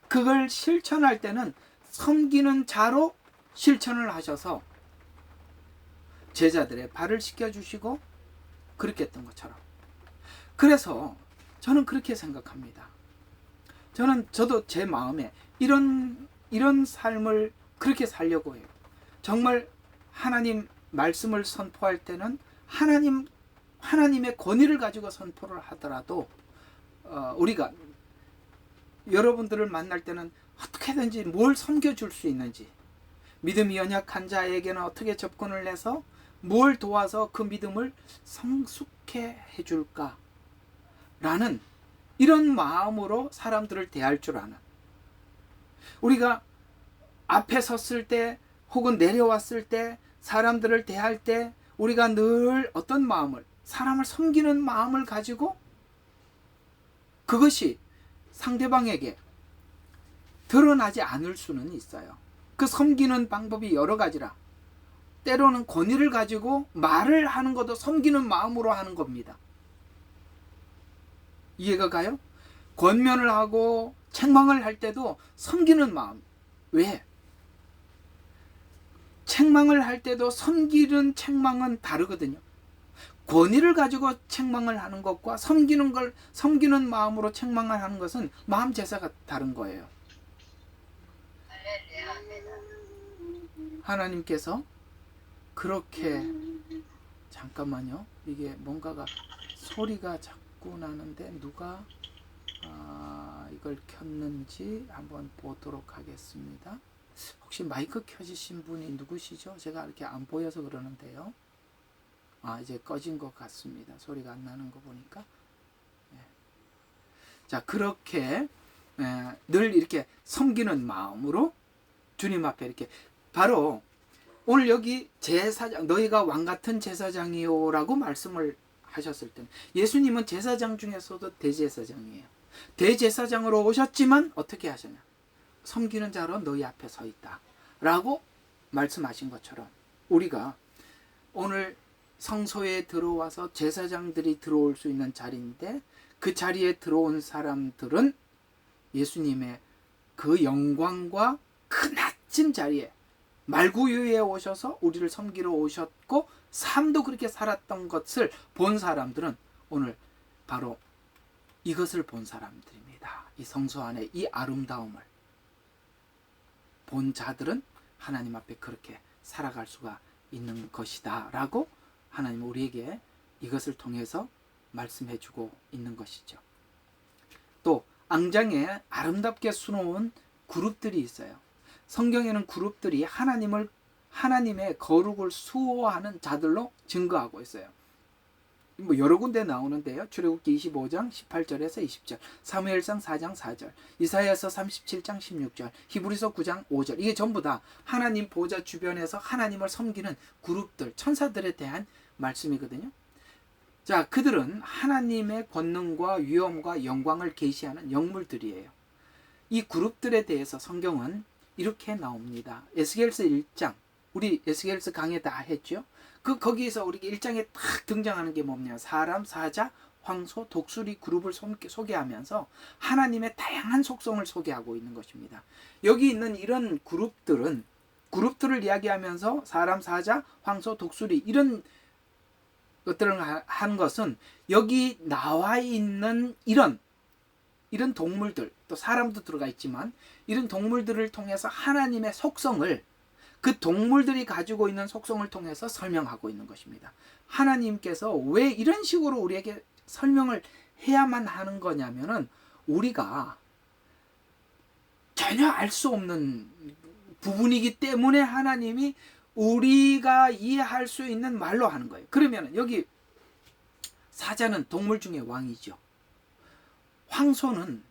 그걸 실천할 때는 섬기는 자로 실천을 하셔서 제자들의 발을 씻겨주시고 그렇게 했던 것처럼. 그래서 저는 그렇게 생각합니다. 저도 제 마음에 이런 삶을 그렇게 살려고 해요. 정말 하나님 말씀을 선포할 때는 하나님의 권위를 가지고 선포를 하더라도 우리가 여러분들을 만날 때는 어떻게든지 뭘 섬겨줄 수 있는지, 믿음이 연약한 자에게는 어떻게 접근을 해서 뭘 도와서 그 믿음을 성숙해 해줄까 라는 이런 마음으로 사람들을 대할 줄 아는, 우리가 앞에 섰을 때 혹은 내려왔을 때 사람들을 대할 때 우리가 늘 어떤 마음을, 사람을 섬기는 마음을 가지고 그것이 상대방에게 드러나지 않을 수는 있어요. 그 섬기는 방법이 여러 가지라. 때로는 권위를 가지고 말을 하는 것도 섬기는 마음으로 하는 겁니다. 이해가 가요? 권면을 하고 책망을 할 때도 섬기는 마음. 왜? 책망을 할 때도 섬기는 책망은 다르거든요. 권위를 가지고 책망을 하는 것과 섬기는 마음으로 책망을 하는 것은 마음 제사가 다른 거예요. 하나님께서 그렇게, 잠깐만요. 이게 뭔가가 소리가 자꾸 나는데 누가 이걸 켰는지 한번 보도록 하겠습니다. 혹시 마이크 켜지신 분이 누구시죠? 제가 이렇게 안 보여서 그러는데요. 이제 꺼진 것 같습니다. 소리가 안 나는 거 보니까. 자, 그렇게 늘 이렇게 섬기는 마음으로 주님 앞에 이렇게, 바로 오늘 여기 제사장, 너희가 왕 같은 제사장이요라고 말씀을 하셨을 때는 예수님은 제사장 중에서도 대제사장이에요. 대제사장으로 오셨지만 어떻게 하셨냐? 섬기는 자로 너희 앞에 서 있다 라고 말씀하신 것처럼, 우리가 오늘 성소에 들어와서 제사장들이 들어올 수 있는 자리인데, 그 자리에 들어온 사람들은 예수님의 그 영광과 그 낮은 자리에 말구유에 오셔서 우리를 섬기러 오셨고 삶도 그렇게 살았던 것을 본 사람들은 오늘 바로 이것을 본 사람들입니다. 이 성소 안에 이 아름다움을 본 자들은 하나님 앞에 그렇게 살아갈 수가 있는 것이다 라고 하나님 우리에게 이것을 통해서 말씀해 주고 있는 것이죠. 또 앙장에 아름답게 수놓은 그룹들이 있어요. 성경에는 그룹들이 하나님의 거룩을 수호하는 자들로 증거하고 있어요. 뭐 여러 군데 나오는데요. 출애굽기 25장 18절에서 20절, 사무엘상 4장 4절, 이사야서 37장 16절, 히브리서 9장 5절. 이게 전부 다 하나님 보좌 주변에서 하나님을 섬기는 그룹들, 천사들에 대한 말씀이거든요. 자, 그들은 하나님의 권능과 위엄과 영광을 계시하는 영물들이에요. 이 그룹들에 대해서 성경은 이렇게 나옵니다. 에스겔서 1장, 우리 에스겔서 강의 다 했죠. 거기에서 우리 1장에 딱 등장하는 게 뭐냐? 사람, 사자, 황소, 독수리 그룹을 소개하면서 하나님의 다양한 속성을 소개하고 있는 것입니다. 여기 있는 이런 그룹들을 이야기하면서 사람, 사자, 황소, 독수리 이런 것들을 한 것은 여기 나와 있는 이런 동물들, 또 사람도 들어가 있지만 이런 동물들을 통해서 하나님의 속성을, 그 동물들이 가지고 있는 속성을 통해서 설명하고 있는 것입니다. 하나님께서 왜 이런 식으로 우리에게 설명을 해야만 하는 거냐면은 우리가 전혀 알 수 없는 부분이기 때문에 하나님이 우리가 이해할 수 있는 말로 하는 거예요. 그러면 여기 사자는 동물 중에 왕이죠. 황소는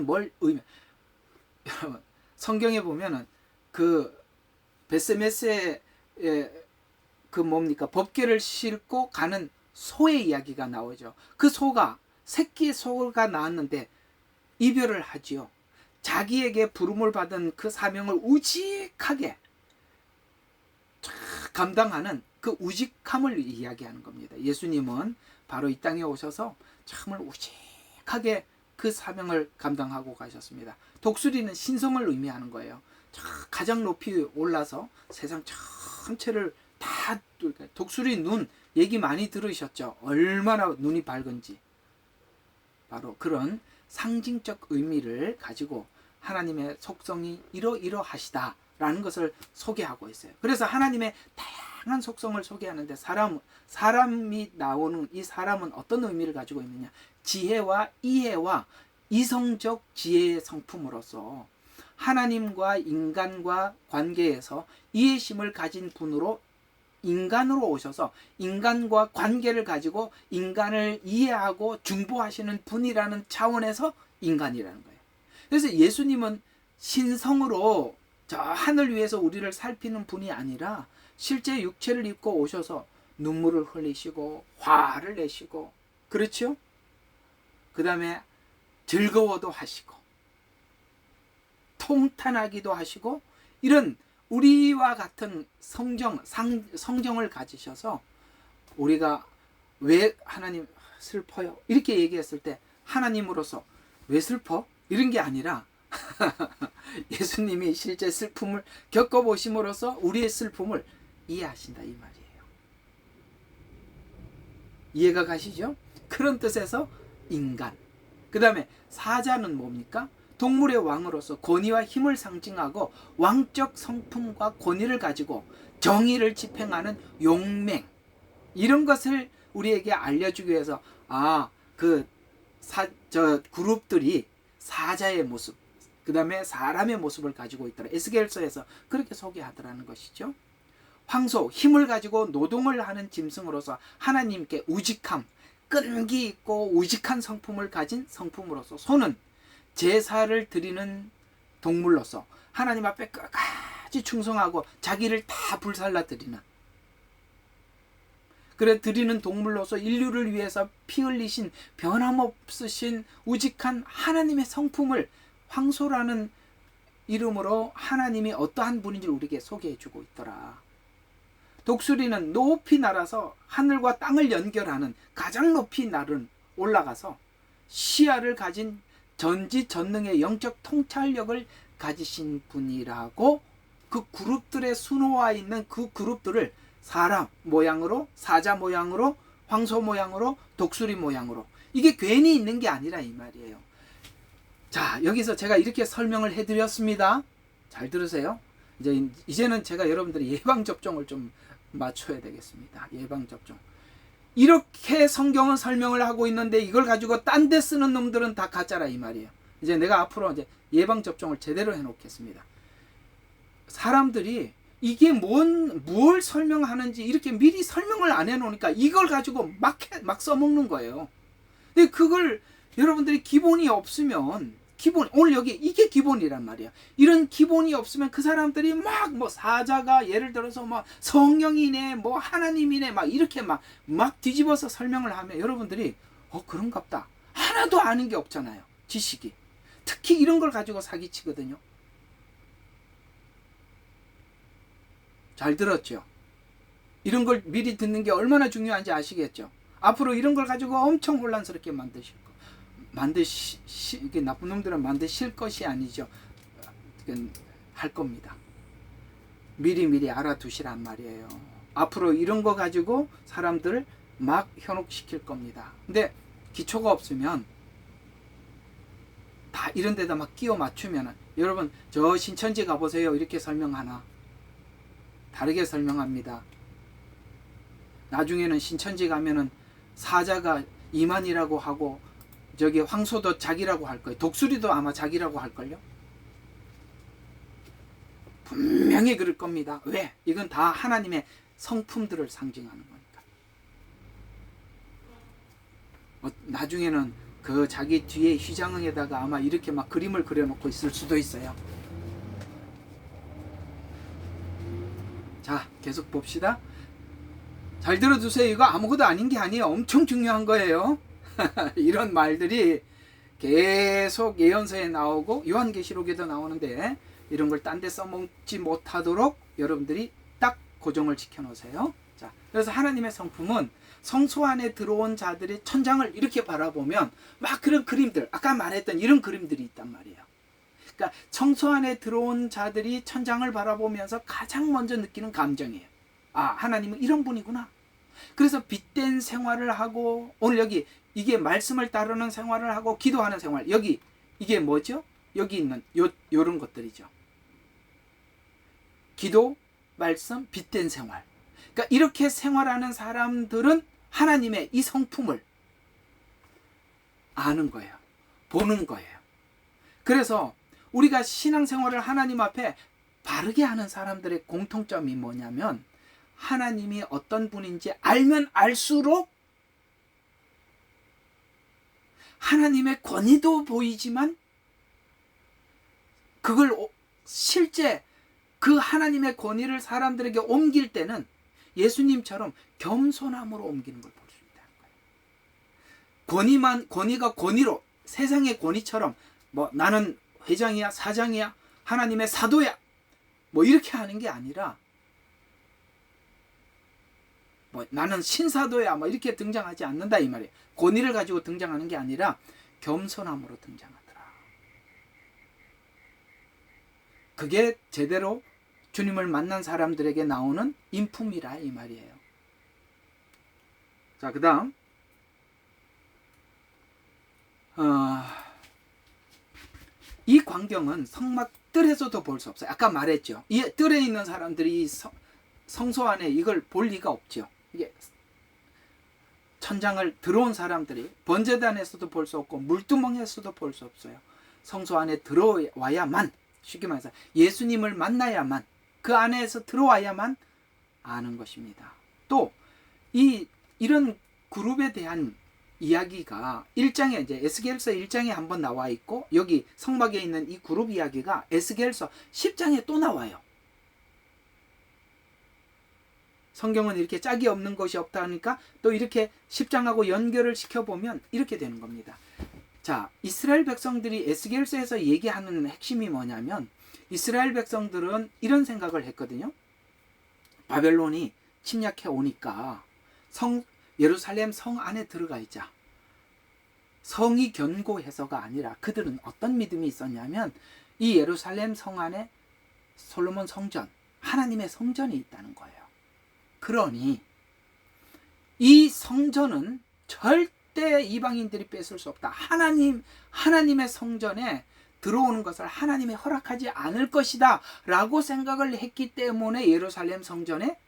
뭘 의미해? 여러분, 성경에 보면은 그 베스메스의 그 뭡니까? 법궤를 싣고 가는 소의 이야기가 나오죠. 그 소가, 새끼 소가 나왔는데 이별을 하지요. 자기에게 부름을 받은 그 사명을 우직하게 감당하는 그 우직함을 이야기하는 겁니다. 예수님은 바로 이 땅에 오셔서 정말 우직하게 그 사명을 감당하고 가셨습니다. 독수리는 신성을 의미하는 거예요. 가장 높이 올라서 세상 전체를 다, 독수리 눈 얘기 많이 들으셨죠? 얼마나 눈이 밝은지. 바로 그런 상징적 의미를 가지고 하나님의 속성이 이러이러하시다 라는 것을 소개하고 있어요. 그래서 하나님의 다양한 속성을 소개하는데 사람이 나오는 이 사람은 어떤 의미를 가지고 있느냐? 지혜와 이해와 이성적 지혜의 성품으로서 하나님과 인간과 관계에서 이해심을 가진 분으로 인간으로 오셔서 인간과 관계를 가지고 인간을 이해하고 중보하시는 분이라는 차원에서 인간이라는 거예요. 그래서 예수님은 신성으로 저 하늘 위에서 우리를 살피는 분이 아니라 실제 육체를 입고 오셔서 눈물을 흘리시고 화를 내시고, 그렇죠? 그 다음에 즐거워도 하시고 통탄하기도 하시고, 이런 우리와 같은 성정을 가지셔서 우리가 왜 하나님 슬퍼요. 이렇게 얘기했을 때 하나님으로서 왜 슬퍼? 이런 게 아니라 예수님이 실제 슬픔을 겪어보심으로써 우리의 슬픔을 이해하신다 이 말이에요. 이해가 가시죠? 그런 뜻에서 인간. 그 다음에 사자는 뭡니까? 동물의 왕으로서 권위와 힘을 상징하고 왕적 성품과 권위를 가지고 정의를 집행하는 용맹. 이런 것을 우리에게 알려주기 위해서 그룹들이 사자의 모습, 그 다음에 사람의 모습을 가지고 있더라. 에스겔서에서 그렇게 소개하더라는 것이죠. 황소, 힘을 가지고 노동을 하는 짐승으로서 하나님께 우직함, 끈기 있고 우직한 성품을 가진 성품으로서, 소는 제사를 드리는 동물로서 하나님 앞에 끝까지 충성하고 자기를 다 불살라 드리는, 그래 드리는 동물로서 인류를 위해서 피 흘리신 변함없으신 우직한 하나님의 성품을 황소라는 이름으로 하나님이 어떠한 분인지를 우리에게 소개해주고 있더라. 독수리는 높이 날아서 하늘과 땅을 연결하는 가장 높이 올라가서 시야를 가진 전지전능의 영적 통찰력을 가지신 분이라고, 그 그룹들의 순호와 있는 그 그룹들을 사람 모양으로, 사자 모양으로, 황소 모양으로, 독수리 모양으로, 이게 괜히 있는 게 아니라 이 말이에요. 자, 여기서 제가 이렇게 설명을 해드렸습니다. 잘 들으세요. 이제는 제가 여러분들이 예방접종을 좀 맞춰야 되겠습니다. 예방접종. 이렇게 성경은 설명을 하고 있는데 이걸 가지고 딴 데 쓰는 놈들은 다 가짜라 이 말이에요. 이제 내가 앞으로 이제 예방접종을 제대로 해놓겠습니다. 사람들이 이게 뭘 설명하는지 이렇게 미리 설명을 안 해놓으니까 이걸 가지고 막 써먹는 거예요. 근데 그걸 여러분들이 기본이 없으면, 오늘 여기 이게 기본이란 말이야. 이런 기본이 없으면 그 사람들이 막 사자가 예를 들어서 성령이네, 하나님이네, 이렇게 막 뒤집어서 설명을 하면 여러분들이 그런갑다. 하나도 아는 게 없잖아요. 지식이. 특히 이런 걸 가지고 사기치거든요. 잘 들었죠? 이런 걸 미리 듣는 게 얼마나 중요한지 아시겠죠? 앞으로 이런 걸 가지고 엄청 혼란스럽게 이게 나쁜 놈들은 만드실 것이 아니죠. 할 겁니다. 미리 알아두시란 말이에요. 앞으로 이런 거 가지고 사람들을 막 현혹시킬 겁니다. 근데 기초가 없으면 다 이런 데다 막 끼워 맞추면, 여러분 저 신천지 가보세요 이렇게 설명하나? 다르게 설명합니다. 나중에는 신천지 가면은 사자가 이만이라고 하고 저기 황소도 자기라고 할 거예요. 독수리도 아마 자기라고 할걸요. 분명히 그럴 겁니다. 왜? 이건 다 하나님의 성품들을 상징하는 거니까. 나중에는 그 자기 뒤에 휘장에다가 아마 이렇게 막 그림을 그려놓고 있을 수도 있어요. 자, 계속 봅시다. 잘 들어두세요. 이거 아무것도 아닌 게 아니에요. 엄청 중요한 거예요. 이런 말들이 계속 예언서에 나오고 요한계시록에도 나오는데 이런 걸 딴 데 써먹지 못하도록 여러분들이 딱 고정을 지켜놓으세요. 자, 그래서 하나님의 성품은 성소 안에 들어온 자들이 천장을 이렇게 바라보면 막 그런 그림들, 아까 말했던 이런 그림들이 있단 말이에요. 그러니까 성소 안에 들어온 자들이 천장을 바라보면서 가장 먼저 느끼는 감정이에요. 하나님은 이런 분이구나. 그래서 빛된 생활을 하고, 오늘 여기 이게 말씀을 따르는 생활을 하고 기도하는 생활, 여기 이게 뭐죠? 여기 있는 요런 것들이죠. 기도, 말씀, 빛된 생활. 그러니까 이렇게 생활하는 사람들은 하나님의 이 성품을 아는 거예요. 보는 거예요. 그래서 우리가 신앙생활을 하나님 앞에 바르게 하는 사람들의 공통점이 뭐냐면, 하나님이 어떤 분인지 알면 알수록 하나님의 권위도 보이지만 그걸 실제 그 하나님의 권위를 사람들에게 옮길 때는 예수님처럼 겸손함으로 옮기는 걸 볼 수 있다는 거예요. 권위가 권위로, 세상의 권위처럼 나는 회장이야, 사장이야, 하나님의 사도야, 이렇게 하는 게 아니라 뭐 나는 신사도야 뭐 이렇게 등장하지 않는다 이 말이에요. 권위를 가지고 등장하는 게 아니라 겸손함으로 등장하더라. 그게 제대로 주님을 만난 사람들에게 나오는 인품이라 이 말이에요. 자, 그다음 이 광경은 성막 뜰에서도 볼 수 없어요. 아까 말했죠. 이 뜰에 있는 사람들이 성소 안에 이걸 볼 리가 없죠. 이게 천장을 들어온 사람들이 번제단에서도 볼 수 없고 물두멍에서도 볼 수 없어요. 성소 안에 들어와야만, 쉽게 말해서 예수님을 만나야만, 그 안에서 들어와야만 아는 것입니다. 또 이런 그룹에 대한 이야기가 1장에 이제 에스겔서 1장에 한번 나와 있고, 여기 성막에 있는 이 그룹 이야기가 에스겔서 10장에 또 나와요. 성경은 이렇게 짝이 없는 것이 없다 하니까 또 이렇게 10장하고 연결을 시켜보면 이렇게 되는 겁니다. 자, 이스라엘 백성들이 에스겔서에서 얘기하는 핵심이 뭐냐면, 이스라엘 백성들은 이런 생각을 했거든요. 바벨론이 침략해 오니까 예루살렘 성 안에 들어가 있자. 성이 견고해서가 아니라 그들은 어떤 믿음이 있었냐면, 이 예루살렘 성 안에 솔로몬 성전, 하나님의 성전이 있다는 거예요. 그러니 이 성전은 절대 이방인들이 뺏을 수 없다. 하나님의 성전에 들어오는 것을 하나님이 허락하지 않을 것이다 라고 생각을 했기 때문에 예루살렘 성전에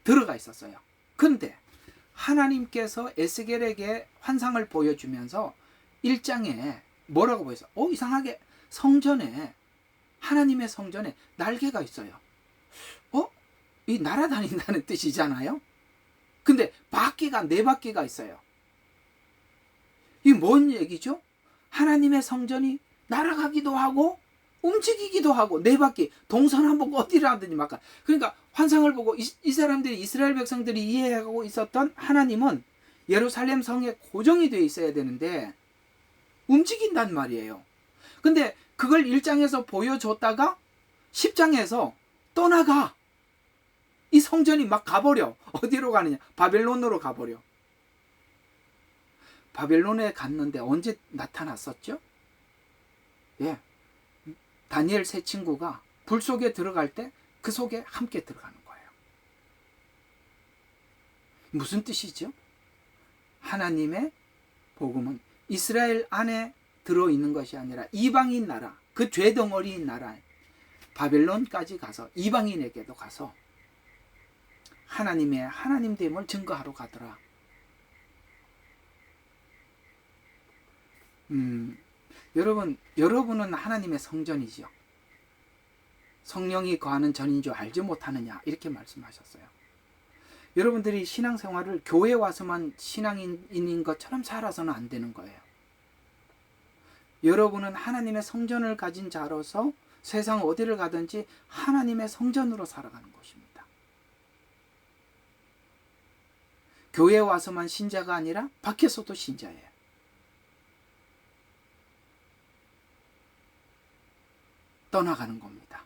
들어가 있었어요. 근데 하나님께서 에스겔에게 환상을 보여주면서 1장에 뭐라고 보였어요? 이상하게 하나님의 성전에 날개가 있어요. 이 날아다닌다는 뜻이잖아요. 근데 바퀴가 4바퀴가 있어요. 이게 뭔 얘기죠? 하나님의 성전이 날아가기도 하고 움직이기도 하고 4바퀴 동서남북 어디를 하든지 막. 그러니까 환상을 보고 이 사람들이, 이스라엘 백성들이 이해하고 있었던 하나님은 예루살렘 성에 고정이 되어 있어야 되는데 움직인단 말이에요. 근데 그걸 1장에서 보여줬다가 10장에서 떠나가. 이 성전이 막 가버려. 어디로 가느냐? 바벨론으로 가버려. 바벨론에 갔는데 언제 나타났었죠? 예, 다니엘 세 친구가 불 속에 들어갈 때 그 속에 함께 들어가는 거예요. 무슨 뜻이죠? 하나님의 복음은 이스라엘 안에 들어있는 것이 아니라 이방인 나라, 그 죄덩어리인 나라 바벨론까지 가서 이방인에게도 가서 하나님의 하나님됨을 증거하러 가더라. 여러분은 하나님의 성전이죠. 성령이 거하는 전인 줄 알지 못하느냐, 이렇게 말씀하셨어요. 여러분들이 신앙생활을 교회 와서만 신앙인인 것처럼 살아서는 안 되는 거예요. 여러분은 하나님의 성전을 가진 자로서 세상 어디를 가든지 하나님의 성전으로 살아가는 것입니다. 교회 와서만 신자가 아니라 밖에서도 신자예요. 떠나가는 겁니다.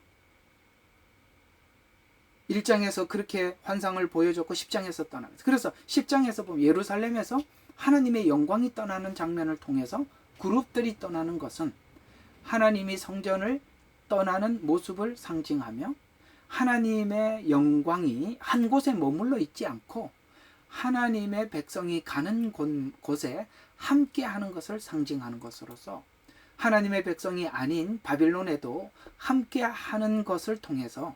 1장에서 그렇게 환상을 보여줬고 10장에서 떠나면서, 그래서 10장에서 보면 예루살렘에서 하나님의 영광이 떠나는 장면을 통해서 그룹들이 떠나는 것은 하나님이 성전을 떠나는 모습을 상징하며, 하나님의 영광이 한 곳에 머물러 있지 않고 하나님의 백성이 가는 곳에 함께 하는 것을 상징하는 것으로서, 하나님의 백성이 아닌 바빌론에도 함께 하는 것을 통해서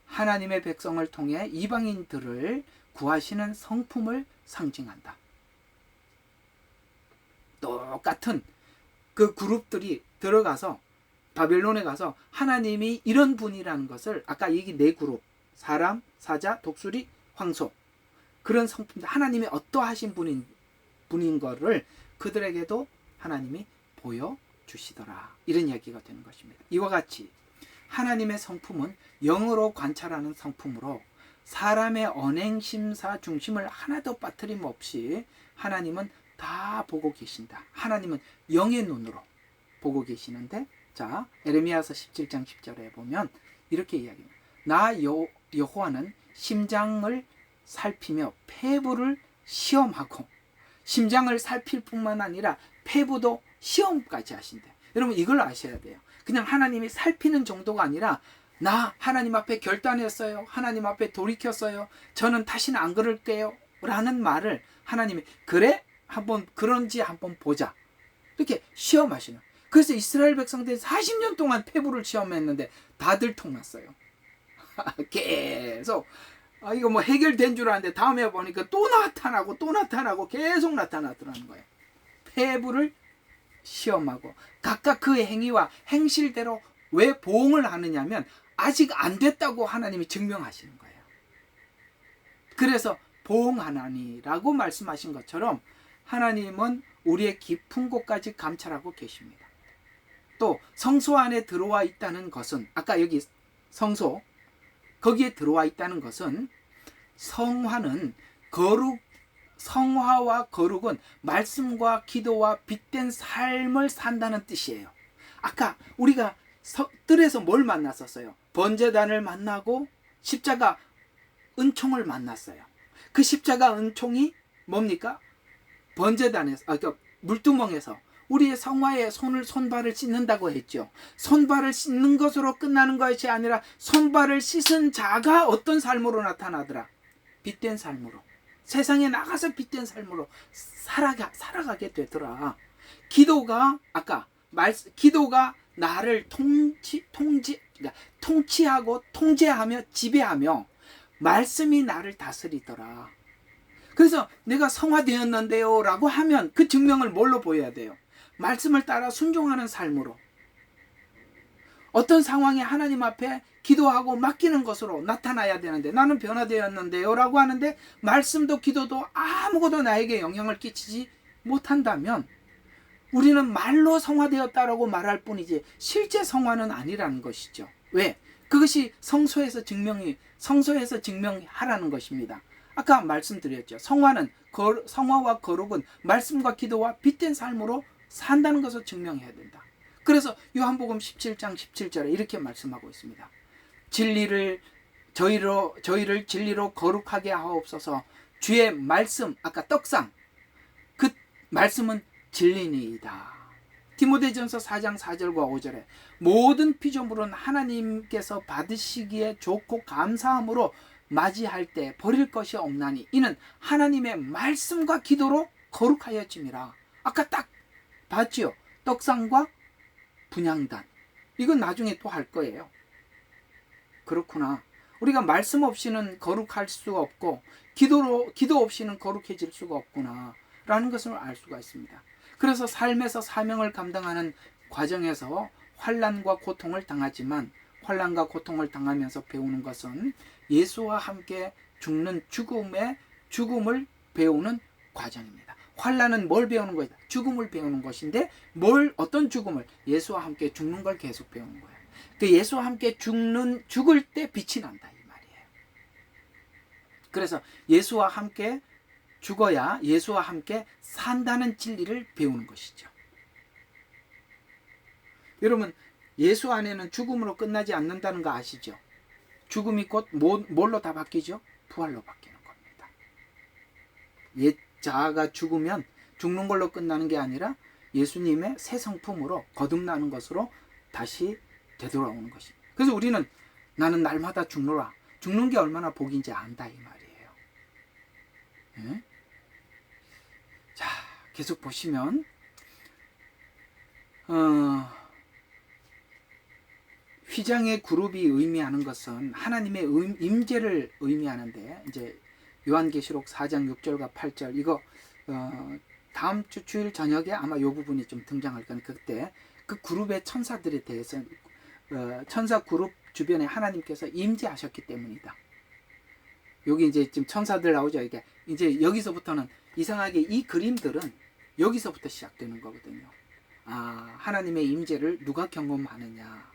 하나님의 백성을 통해 이방인들을 구하시는 성품을 상징한다. 똑같은 그 그룹들이 들어가서 바벨론에 가서 하나님이 이런 분이라는 것을, 아까 얘기 4그룹, 사람, 사자, 독수리, 황소, 그런 성품들, 하나님이 어떠하신 분인 거를 그들에게도 하나님이 보여주시더라, 이런 이야기가 되는 것입니다. 이와 같이 하나님의 성품은 영으로 관찰하는 성품으로 사람의 언행심사 중심을 하나도 빠트림 없이 하나님은 다 보고 계신다. 하나님은 영의 눈으로 보고 계시는데, 자, 에레미야서 17장 10절에 보면 이렇게 이야기합니다. 나 여호와는 심장을 살피며 폐부를 시험하고 심장을 살필 뿐만 아니라 폐부도 시험까지 하신대. 여러분 이걸 아셔야 돼요. 그냥 하나님이 살피는 정도가 아니라 나 하나님 앞에 결단했어요. 하나님 앞에 돌이켰어요. 저는 다시는 안 그럴게요. 라는 말을 하나님이 그래? 한번 그런지 한번 보자. 이렇게 시험하시는. 그래서 이스라엘 백성들이 40년 동안 폐부를 시험했는데 다들 통났어요. 계속 이거 뭐 해결된 줄 알았는데 다음에 보니까 또 나타나고 또 나타나고 계속 나타나더라는 거예요. 폐부를 시험하고 각각 그 행위와 행실대로 왜 보응을 하느냐면 아직 안 됐다고 하나님이 증명하시는 거예요. 그래서 보응하나니라고 말씀하신 것처럼 하나님은 우리의 깊은 곳까지 감찰하고 계십니다. 또 성소 안에 들어와 있다는 것은 아까 여기 성소 거기에 들어와 있다는 것은 성화는 거룩 성화와 거룩은 말씀과 기도와 빛된 삶을 산다는 뜻이에요. 아까 우리가 뜰에서 뭘 만났었어요? 번제단을 만나고 십자가 은총을 만났어요. 그 십자가 은총이 뭡니까? 번제단에서 그러니까 물두멍에서 우리의 성화에 손발을 씻는다고 했죠. 손발을 씻는 것으로 끝나는 것이 아니라 손발을 씻은 자가 어떤 삶으로 나타나더라? 빛된 삶으로. 세상에 나가서 빛된 삶으로 살아가게 되더라. 기도가 기도가 나를 통치하고 통제하며 지배하며 말씀이 나를 다스리더라. 그래서 내가 성화되었는데요 라고 하면 그 증명을 뭘로 보여야 돼요? 말씀을 따라 순종하는 삶으로. 어떤 상황에 하나님 앞에 기도하고 맡기는 것으로 나타나야 되는데 나는 변화되었는데요 라고 하는데 말씀도 기도도 아무것도 나에게 영향을 끼치지 못한다면 우리는 말로 성화되었다라고 말할 뿐이지 실제 성화는 아니라는 것이죠. 왜? 그것이 성소에서 증명하라는 것입니다. 아까 말씀드렸죠. 성화와 거룩은 말씀과 기도와 빛된 삶으로 산다는 것을 증명해야 된다. 그래서 요한복음 17장 17절에 이렇게 말씀하고 있습니다. 저희를 진리로 거룩하게 하옵소서. 주의 말씀, 아까 떡상, 그 말씀은 진리니이다. 디모데전서 4장 4절과 5절에 모든 피조물은 하나님께서 받으시기에 좋고 감사함으로 맞이할 때 버릴 것이 없나니 이는 하나님의 말씀과 기도로 거룩하여짐이라. 아까 딱 봤지요? 떡상과 분향단. 이건 나중에 또 할 거예요. 그렇구나. 우리가 말씀 없이는 거룩할 수가 없고 기도 없이는 거룩해질 수가 없구나 라는 것을 알 수가 있습니다. 그래서 삶에서 사명을 감당하는 과정에서 환난과 고통을 당하지만 환난과 고통을 당하면서 배우는 것은 예수와 함께 죽는 죽음을 배우는 과정입니다. 환난은 뭘 배우는 것이다? 죽음을 배우는 것인데 어떤 죽음을? 예수와 함께 죽는 걸 계속 배우는 거예요. 그 예수와 함께 죽을 때 빛이 난다 이 말이에요. 그래서 예수와 함께 죽어야 예수와 함께 산다는 진리를 배우는 것이죠. 여러분 예수 안에는 죽음으로 끝나지 않는다는 거 아시죠? 죽음이 곧 뭘로 다 바뀌죠? 부활로 바뀌는 겁니다. 옛 자아가 죽으면 죽는 걸로 끝나는 게 아니라 예수님의 새 성품으로 거듭나는 것으로 다시 되돌아오는 것입니다. 그래서 우리는 나는 날마다 죽노라. 죽는 게 얼마나 복인지 안다 이 말이에요. 네? 자, 계속 보시면 휘장의 그룹이 의미하는 것은 하나님의 임재를 의미하는데 이제 요한계시록 4장 6절과 8절 이거 다음 주 주일 저녁에 아마 이 부분이 좀 등장할 거니까 그때 그 그룹의 천사들에 대해서 천사 그룹 주변에 하나님께서 임재하셨기 때문이다. 여기 이제 지금 천사들 나오죠. 이제 여기서부터는 이상하게 이 그림들은 여기서부터 시작되는 거거든요. 하나님의 임재를 누가 경험하느냐.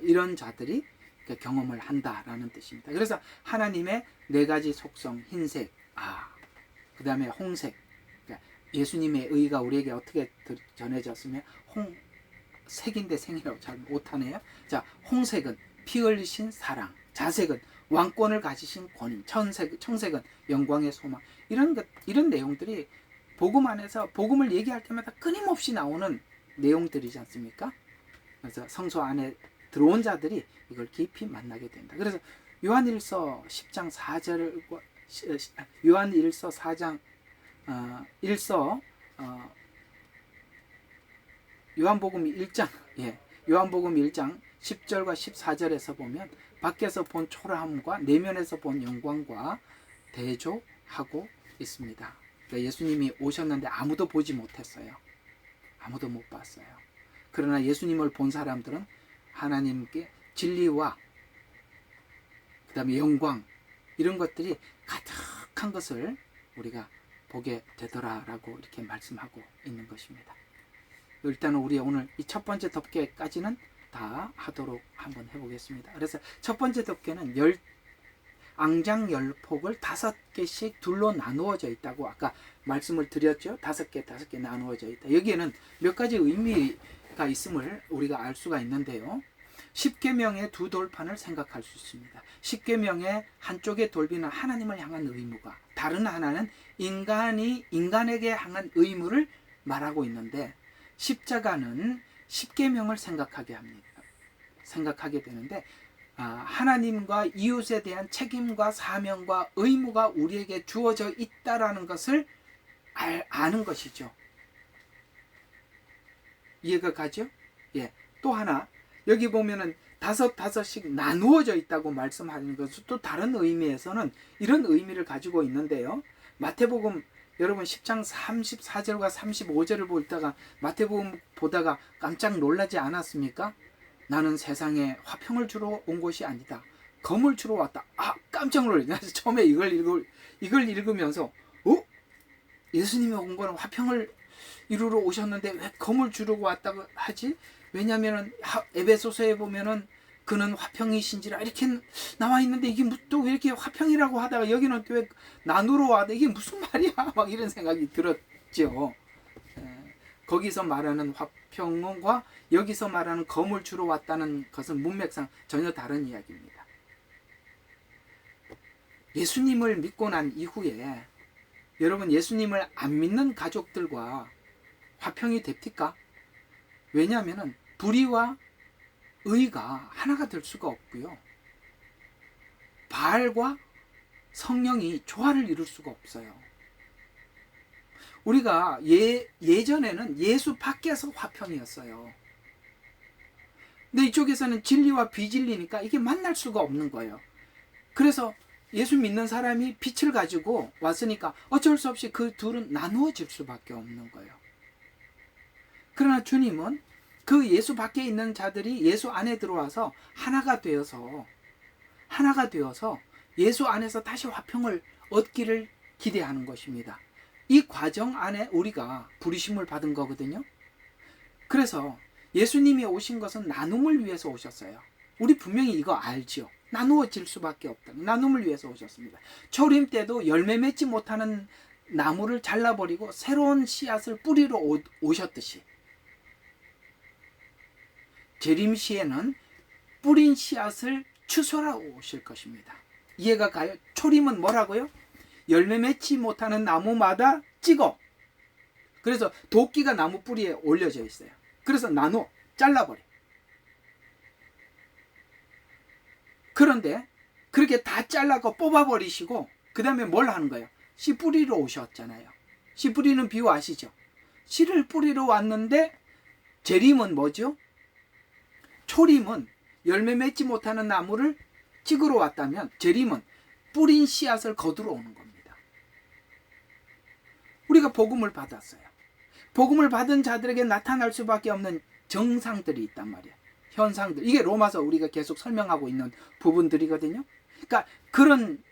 이런 자들이 경험을 한다라는 뜻입니다. 그래서 하나님의 네 가지 속성, 흰색, 그 다음에 홍색, 그러니까 예수님의 의가 우리에게 어떻게 전해졌으면 색인데 생이라고 잘 못하네요. 자, 홍색은 피 흘리신 사랑, 자색은 왕권을 가지신 권위, 청색은 영광의 소망, 이런 내용들이 복음 안에서 복음을 얘기할 때마다 끊임없이 나오는 내용들이지 않습니까? 그래서 성소 안에 들어온 자들이 이걸 깊이 만나게 된다. 그래서 요한일서 10장 4절과 요한일서 4장 요한복음 1장 요한복음 1장 10절과 14절에서 보면 밖에서 본 초라함과 내면에서 본 영광과 대조하고 있습니다. 그러니까 예수님이 오셨는데 아무도 보지 못했어요. 아무도 못 봤어요. 그러나 예수님을 본 사람들은 하나님께 진리와 그 다음에 영광, 이런 것들이 가득한 것을 우리가 보게 되더라라고 이렇게 말씀하고 있는 것입니다. 일단은 우리 오늘 이 첫 번째 덮개까지는 다 하도록 한번 해보겠습니다. 그래서 첫 번째 덮개는 앙장 10폭을 5개씩 둘로 나누어져 있다고 아까 말씀을 드렸죠. 5개 나누어져 있다. 여기에는 몇 가지 의미가 있음을 우리가 알 수가 있는데요. 10계명의 두 돌판을 생각할 수 있습니다. 10계명의 한쪽의 돌비는 하나님을 향한 의무가, 다른 하나는 인간에게 향한 의무를 말하고 있는데, 십자가는 10계명을 생각하게 되는데, 하나님과 이웃에 대한 책임과 사명과 의무가 우리에게 주어져 있다라는 것을 아는 것이죠. 이해가 가죠? 예. 또 하나, 여기 보면은 5씩 나누어져 있다고 말씀하는 것은 또 다른 의미에서는 이런 의미를 가지고 있는데요. 마태복음 여러분 10장 34절과 35절을 보다가 마태복음 보다가 깜짝 놀라지 않았습니까? 나는 세상에 화평을 주러 온 것이 아니다. 검을 주러 왔다. 깜짝 놀랐어요. 처음에 이걸 읽으면서 예수님이 온 거는 화평을 이루러 오셨는데 왜 검을 주러 왔다고 하지? 왜냐하면 에베소서에 보면은 그는 화평이신지라 이렇게 나와 있는데 이게 또 왜 이렇게 화평이라고 하다가 여기는 왜 나누러 왔다, 이게 무슨 말이야? 막 이런 생각이 들었죠. 거기서 말하는 화평과 여기서 말하는 검을 주러 왔다는 것은 문맥상 전혀 다른 이야기입니다. 예수님을 믿고 난 이후에 여러분, 예수님을 안 믿는 가족들과 화평이 됩니까? 왜냐하면 불의와 의가 하나가 될 수가 없고요. 바알과 성령이 조화를 이룰 수가 없어요. 우리가 예전에는 예수 밖에서 화평이었어요. 근데 이쪽에서는 진리와 비진리니까 이게 만날 수가 없는 거예요. 그래서 예수 믿는 사람이 빛을 가지고 왔으니까 어쩔 수 없이 그 둘은 나누어질 수밖에 없는 거예요. 그러나 주님은 그 예수 밖에 있는 자들이 예수 안에 들어와서 하나가 되어서 예수 안에서 다시 화평을 얻기를 기대하는 것입니다. 이 과정 안에 우리가 부르심을 받은 거거든요. 그래서 예수님이 오신 것은 나눔을 위해서 오셨어요. 우리 분명히 이거 알죠. 나누어질 수밖에 없다. 나눔을 위해서 오셨습니다. 초림 때도 열매 맺지 못하는 나무를 잘라버리고 새로운 씨앗을 뿌리러 오셨듯이 재림 시에는 뿌린 씨앗을 추수하러 오실 것입니다. 이해가 가요? 초림은 뭐라고요? 열매 맺지 못하는 나무마다 찍어. 그래서 도끼가 나무 뿌리에 올려져 있어요. 그래서 잘라버려. 그런데 그렇게 다 잘라고 뽑아버리시고 그 다음에 뭘 하는 거예요? 씨 뿌리러 오셨잖아요. 씨 뿌리는 비유 아시죠? 씨를 뿌리러 왔는데 재림은 뭐죠? 초림은 열매 맺지 못하는 나무를 찍으러 왔다면 재림은 뿌린 씨앗을 거두러 오는 겁니다. 우리가 복음을 받았어요. 복음을 받은 자들에게 나타날 수밖에 없는 정상들이 있단 말이에요. 현상들. 이게 로마서 우리가 계속 설명하고 있는 부분들이거든요. 그러니까 그런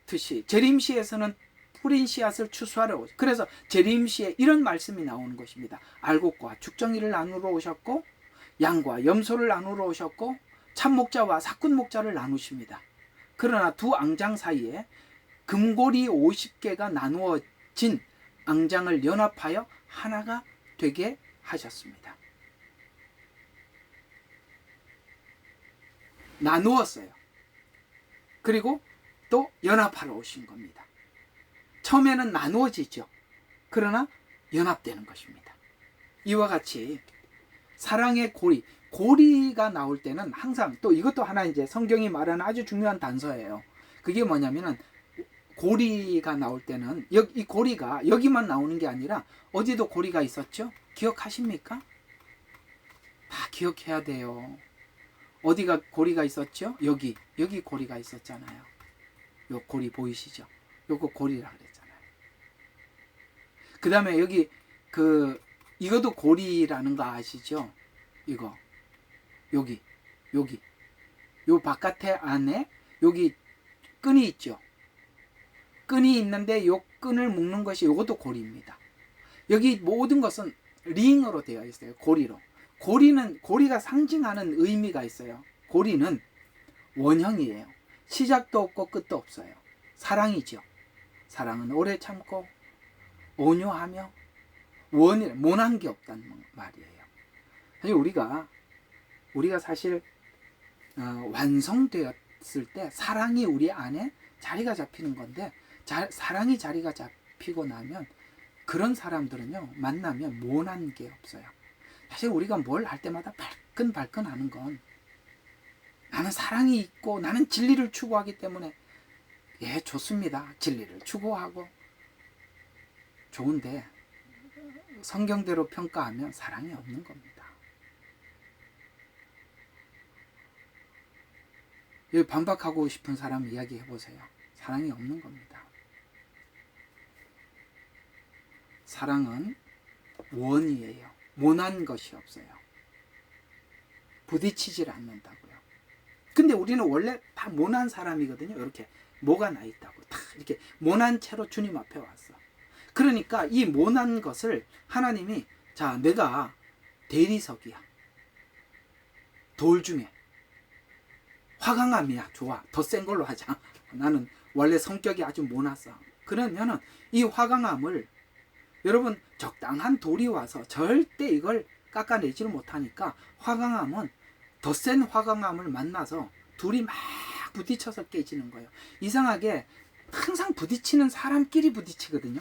뜻이 재림시에서는 뿌린 씨앗을 추수하러 오죠. 그래서 재림시에 이런 말씀이 나오는 것입니다. 알곡과 죽정이를 나누러 오셨고 양과 염소를 나누러 오셨고 참목자와 사꾼목자를 나누십니다. 그러나 두 앙장 사이에 금고리 50개가 나누어진 앙장을 연합하여 하나가 되게 하셨습니다. 나누었어요. 그리고 또 연합하러 오신 겁니다. 처음에는 나누어지죠. 그러나 연합되는 것입니다. 이와 같이 사랑의 고리가 나올 때는 항상, 또 이것도 하나 이제 성경이 말하는 아주 중요한 단서예요. 그게 뭐냐면은 고리가 나올 때는 이 고리가 여기만 나오는 게 아니라 어디도 고리가 있었죠? 기억하십니까? 다 기억해야 돼요. 어디가 고리가 있었죠? 여기 고리가 있었잖아요. 요 고리 보이시죠? 요거 고리라 그랬잖아요. 그 다음에 여기 이것도 고리라는 거 아시죠? 이거 여기 요 바깥에 안에 여기 끈이 있죠. 끈이 있는데 요 끈을 묶는 것이 요것도 고리입니다. 여기 모든 것은 링으로 되어 있어요. 고리로. 고리가 상징하는 의미가 있어요. 고리는 원형이에요. 시작도 없고 끝도 없어요. 사랑이죠. 사랑은 오래 참고 온유하며 모난 게 없다는 말이에요. 사실 우리가 사실 완성되었을 때 사랑이 우리 안에 자리가 잡히는 건데, 사랑이 자리가 잡히고 나면 그런 사람들은요, 만나면 모난 게 없어요. 사실 우리가 뭘 할 때마다 발끈발끈 하는 건, 나는 사랑이 있고 나는 진리를 추구하기 때문에, 예, 좋습니다. 진리를 추구하고 좋은데 성경대로 평가하면 사랑이 없는 겁니다. 여기 반박하고 싶은 사람 이야기해 보세요. 사랑이 없는 겁니다. 사랑은 원이에요. 모난 것이 없어요. 부딪히질 않는다고요. 근데 우리는 원래 다 모난 사람이거든요. 이렇게 뭐가 나 있다고 다 이렇게 모난 채로 주님 앞에 왔어. 그러니까 이 모난 것을 하나님이, 자, 내가 대리석이야. 돌 중에 화강암이야. 좋아. 더 센 걸로 하자. 나는 원래 성격이 아주 모났어. 그러면은 이 화강암을, 여러분, 적당한 돌이 와서 절대 이걸 깎아내지를 못하니까 화강암은 더 센 화강암을 만나서 둘이 막 부딪혀서 깨지는 거예요. 이상하게 항상 부딪히는 사람끼리 부딪히거든요.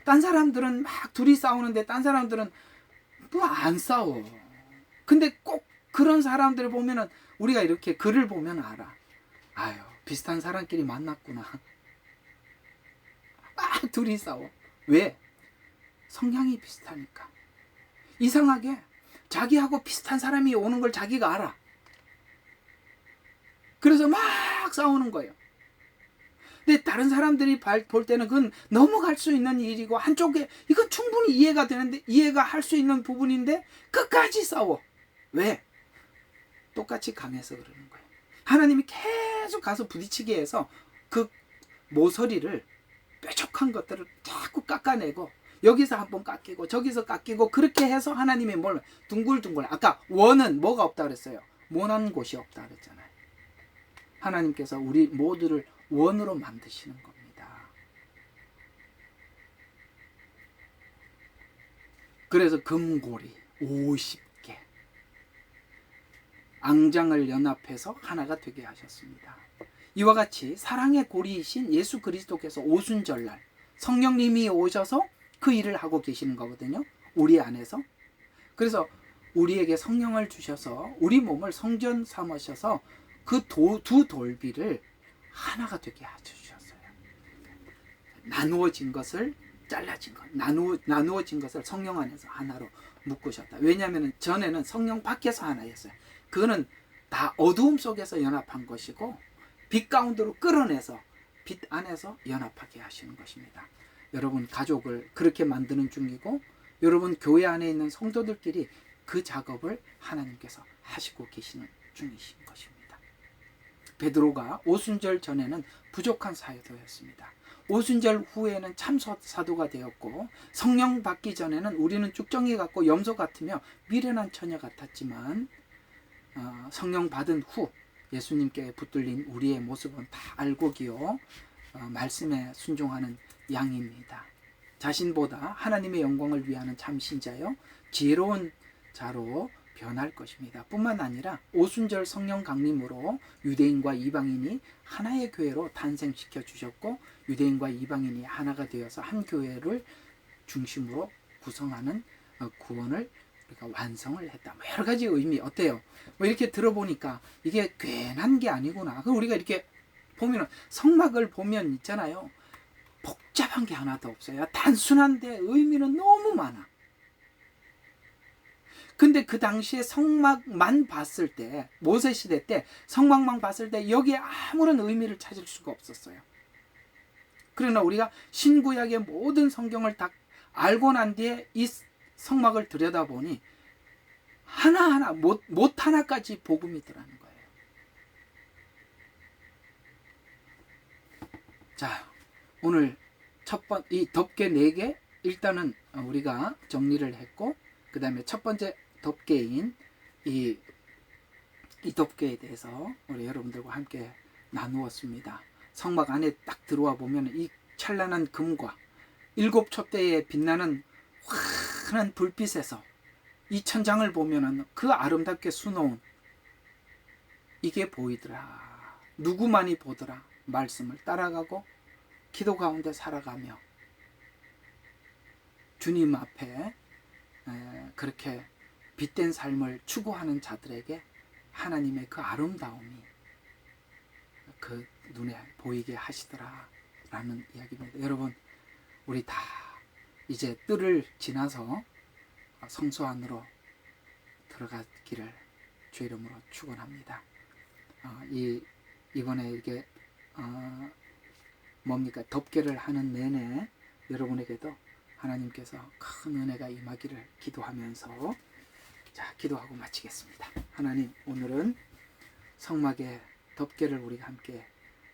딴 사람들은 막 둘이 싸우는데 딴 사람들은 뭐 안 싸워. 근데 꼭 그런 사람들을 보면은 우리가 이렇게 글을 보면 알아. 아유, 비슷한 사람끼리 만났구나. 막 둘이 싸워. 왜? 성향이 비슷하니까. 이상하게 자기하고 비슷한 사람이 오는 걸 자기가 알아. 그래서 막 싸우는 거예요. 근데 다른 사람들이 볼 때는 그건 넘어갈 수 있는 일이고, 한쪽에 이건 충분히 이해가 되는데, 이해가 할 수 있는 부분인데 끝까지 싸워. 왜? 똑같이 강해서 그러는 거예요. 하나님이 계속 가서 부딪히게 해서 그 모서리를, 뾰족한 것들을 자꾸 깎아내고, 여기서 한번 깎이고 저기서 깎이고, 그렇게 해서 하나님이 뭘 둥글둥글, 아까 원은 뭐가 없다 그랬어요? 모난 곳이 없다 그랬잖아요. 하나님께서 우리 모두를 원으로 만드시는 겁니다. 그래서 금고리 50개 앙장을 연합해서 하나가 되게 하셨습니다. 이와 같이 사랑의 고리이신 예수 그리스도께서 오순절날 성령님이 오셔서 그 일을 하고 계시는 거거든요. 우리 안에서. 그래서 우리에게 성령을 주셔서 우리 몸을 성전 삼으셔서 그 두 돌비를 하나가 되게 해주셨어요. 나누어진 것을, 잘라진 것, 나누어진 것을 성령 안에서 하나로 묶으셨다. 왜냐하면 전에는 성령 밖에서 하나였어요. 그거는 다 어두움 속에서 연합한 것이고, 빛 가운데로 끌어내서 빛 안에서 연합하게 하시는 것입니다. 여러분 가족을 그렇게 만드는 중이고, 여러분 교회 안에 있는 성도들끼리 그 작업을 하나님께서 하시고 계시는 중이신 것입니다. 베드로가 오순절 전에는 부족한 사도였습니다. 오순절 후에는 참 사도가 되었고, 성령 받기 전에는 우리는 쭉정이 같고 염소 같으며 미련한 처녀 같았지만, 성령 받은 후 예수님께 붙들린 우리의 모습은 다 알곡이요, 말씀에 순종하는 양입니다. 자신보다 하나님의 영광을 위하는 참 신자요, 지혜로운 자로 변할 것입니다. 뿐만 아니라 오순절 성령 강림으로 유대인과 이방인이 하나의 교회로 탄생시켜 주셨고, 유대인과 이방인이 하나가 되어서 한 교회를 중심으로 구성하는 구원을 우리가 완성을 했다. 뭐 여러 가지 의미 어때요? 뭐 이렇게 들어보니까 이게 괜한 게 아니구나. 우리가 이렇게 보면 성막을 보면 있잖아요. 복잡한 게 하나도 없어요. 단순한데 의미는 너무 많아. 근데 그 당시에 성막만 봤을 때, 모세 시대 때 성막만 봤을 때 여기에 아무런 의미를 찾을 수가 없었어요. 그러나 우리가 신구약의 모든 성경을 다 알고 난 뒤에 이 성막을 들여다보니 하나하나 못 하나까지 복음이더라는 거예요. 자, 오늘 이 덮개 4개 일단은 우리가 정리를 했고, 그 다음에 첫 번째 덮개인 이 덮개에 대해서 우리 여러분들과 함께 나누었습니다. 성막 안에 딱 들어와 보면 이 찬란한 금과 7 촛대에 빛나는 환한 불빛에서 이 천장을 보면은 그 아름답게 수놓은 이게 보이더라. 누구만이 보더라. 말씀을 따라가고 기도 가운데 살아가며 주님 앞에 그렇게 빛된 삶을 추구하는 자들에게 하나님의 그 아름다움이 그 눈에 보이게 하시더라 라는 이야기입니다. 여러분, 우리 다 이제 뜰을 지나서 성소 안으로 들어가기를 주 이름으로 축원합니다. 이번에 이게 뭡니까? 덮개를 하는 내내 여러분에게도 하나님께서 큰 은혜가 임하기를 기도하면서 기도하고 마치겠습니다. 하나님, 오늘은 성막의 덮개를 우리가 함께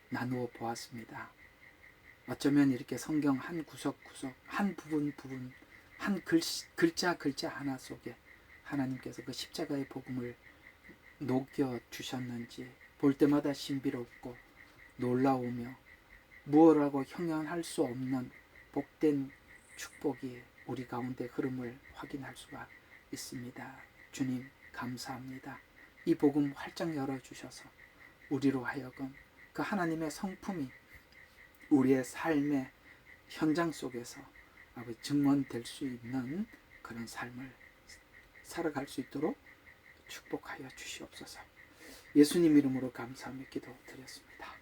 나누어 보았습니다. 어쩌면 이렇게 성경 한 구석구석, 한 부분 한 글자 하나 속에 하나님께서 그 십자가의 복음을 녹여 주셨는지 볼 때마다 신비롭고 놀라우며 무엇라고 형용할 수 없는 복된 축복이 우리 가운데 흐름을 확인할 수가 있습니다. 주님, 감사합니다. 이 복음 활짝 열어주셔서 우리로 하여금 그 하나님의 성품이 우리의 삶의 현장 속에서 증언될 수 있는 그런 삶을 살아갈 수 있도록 축복하여 주시옵소서. 예수님 이름으로 감사하며 기도드렸습니다.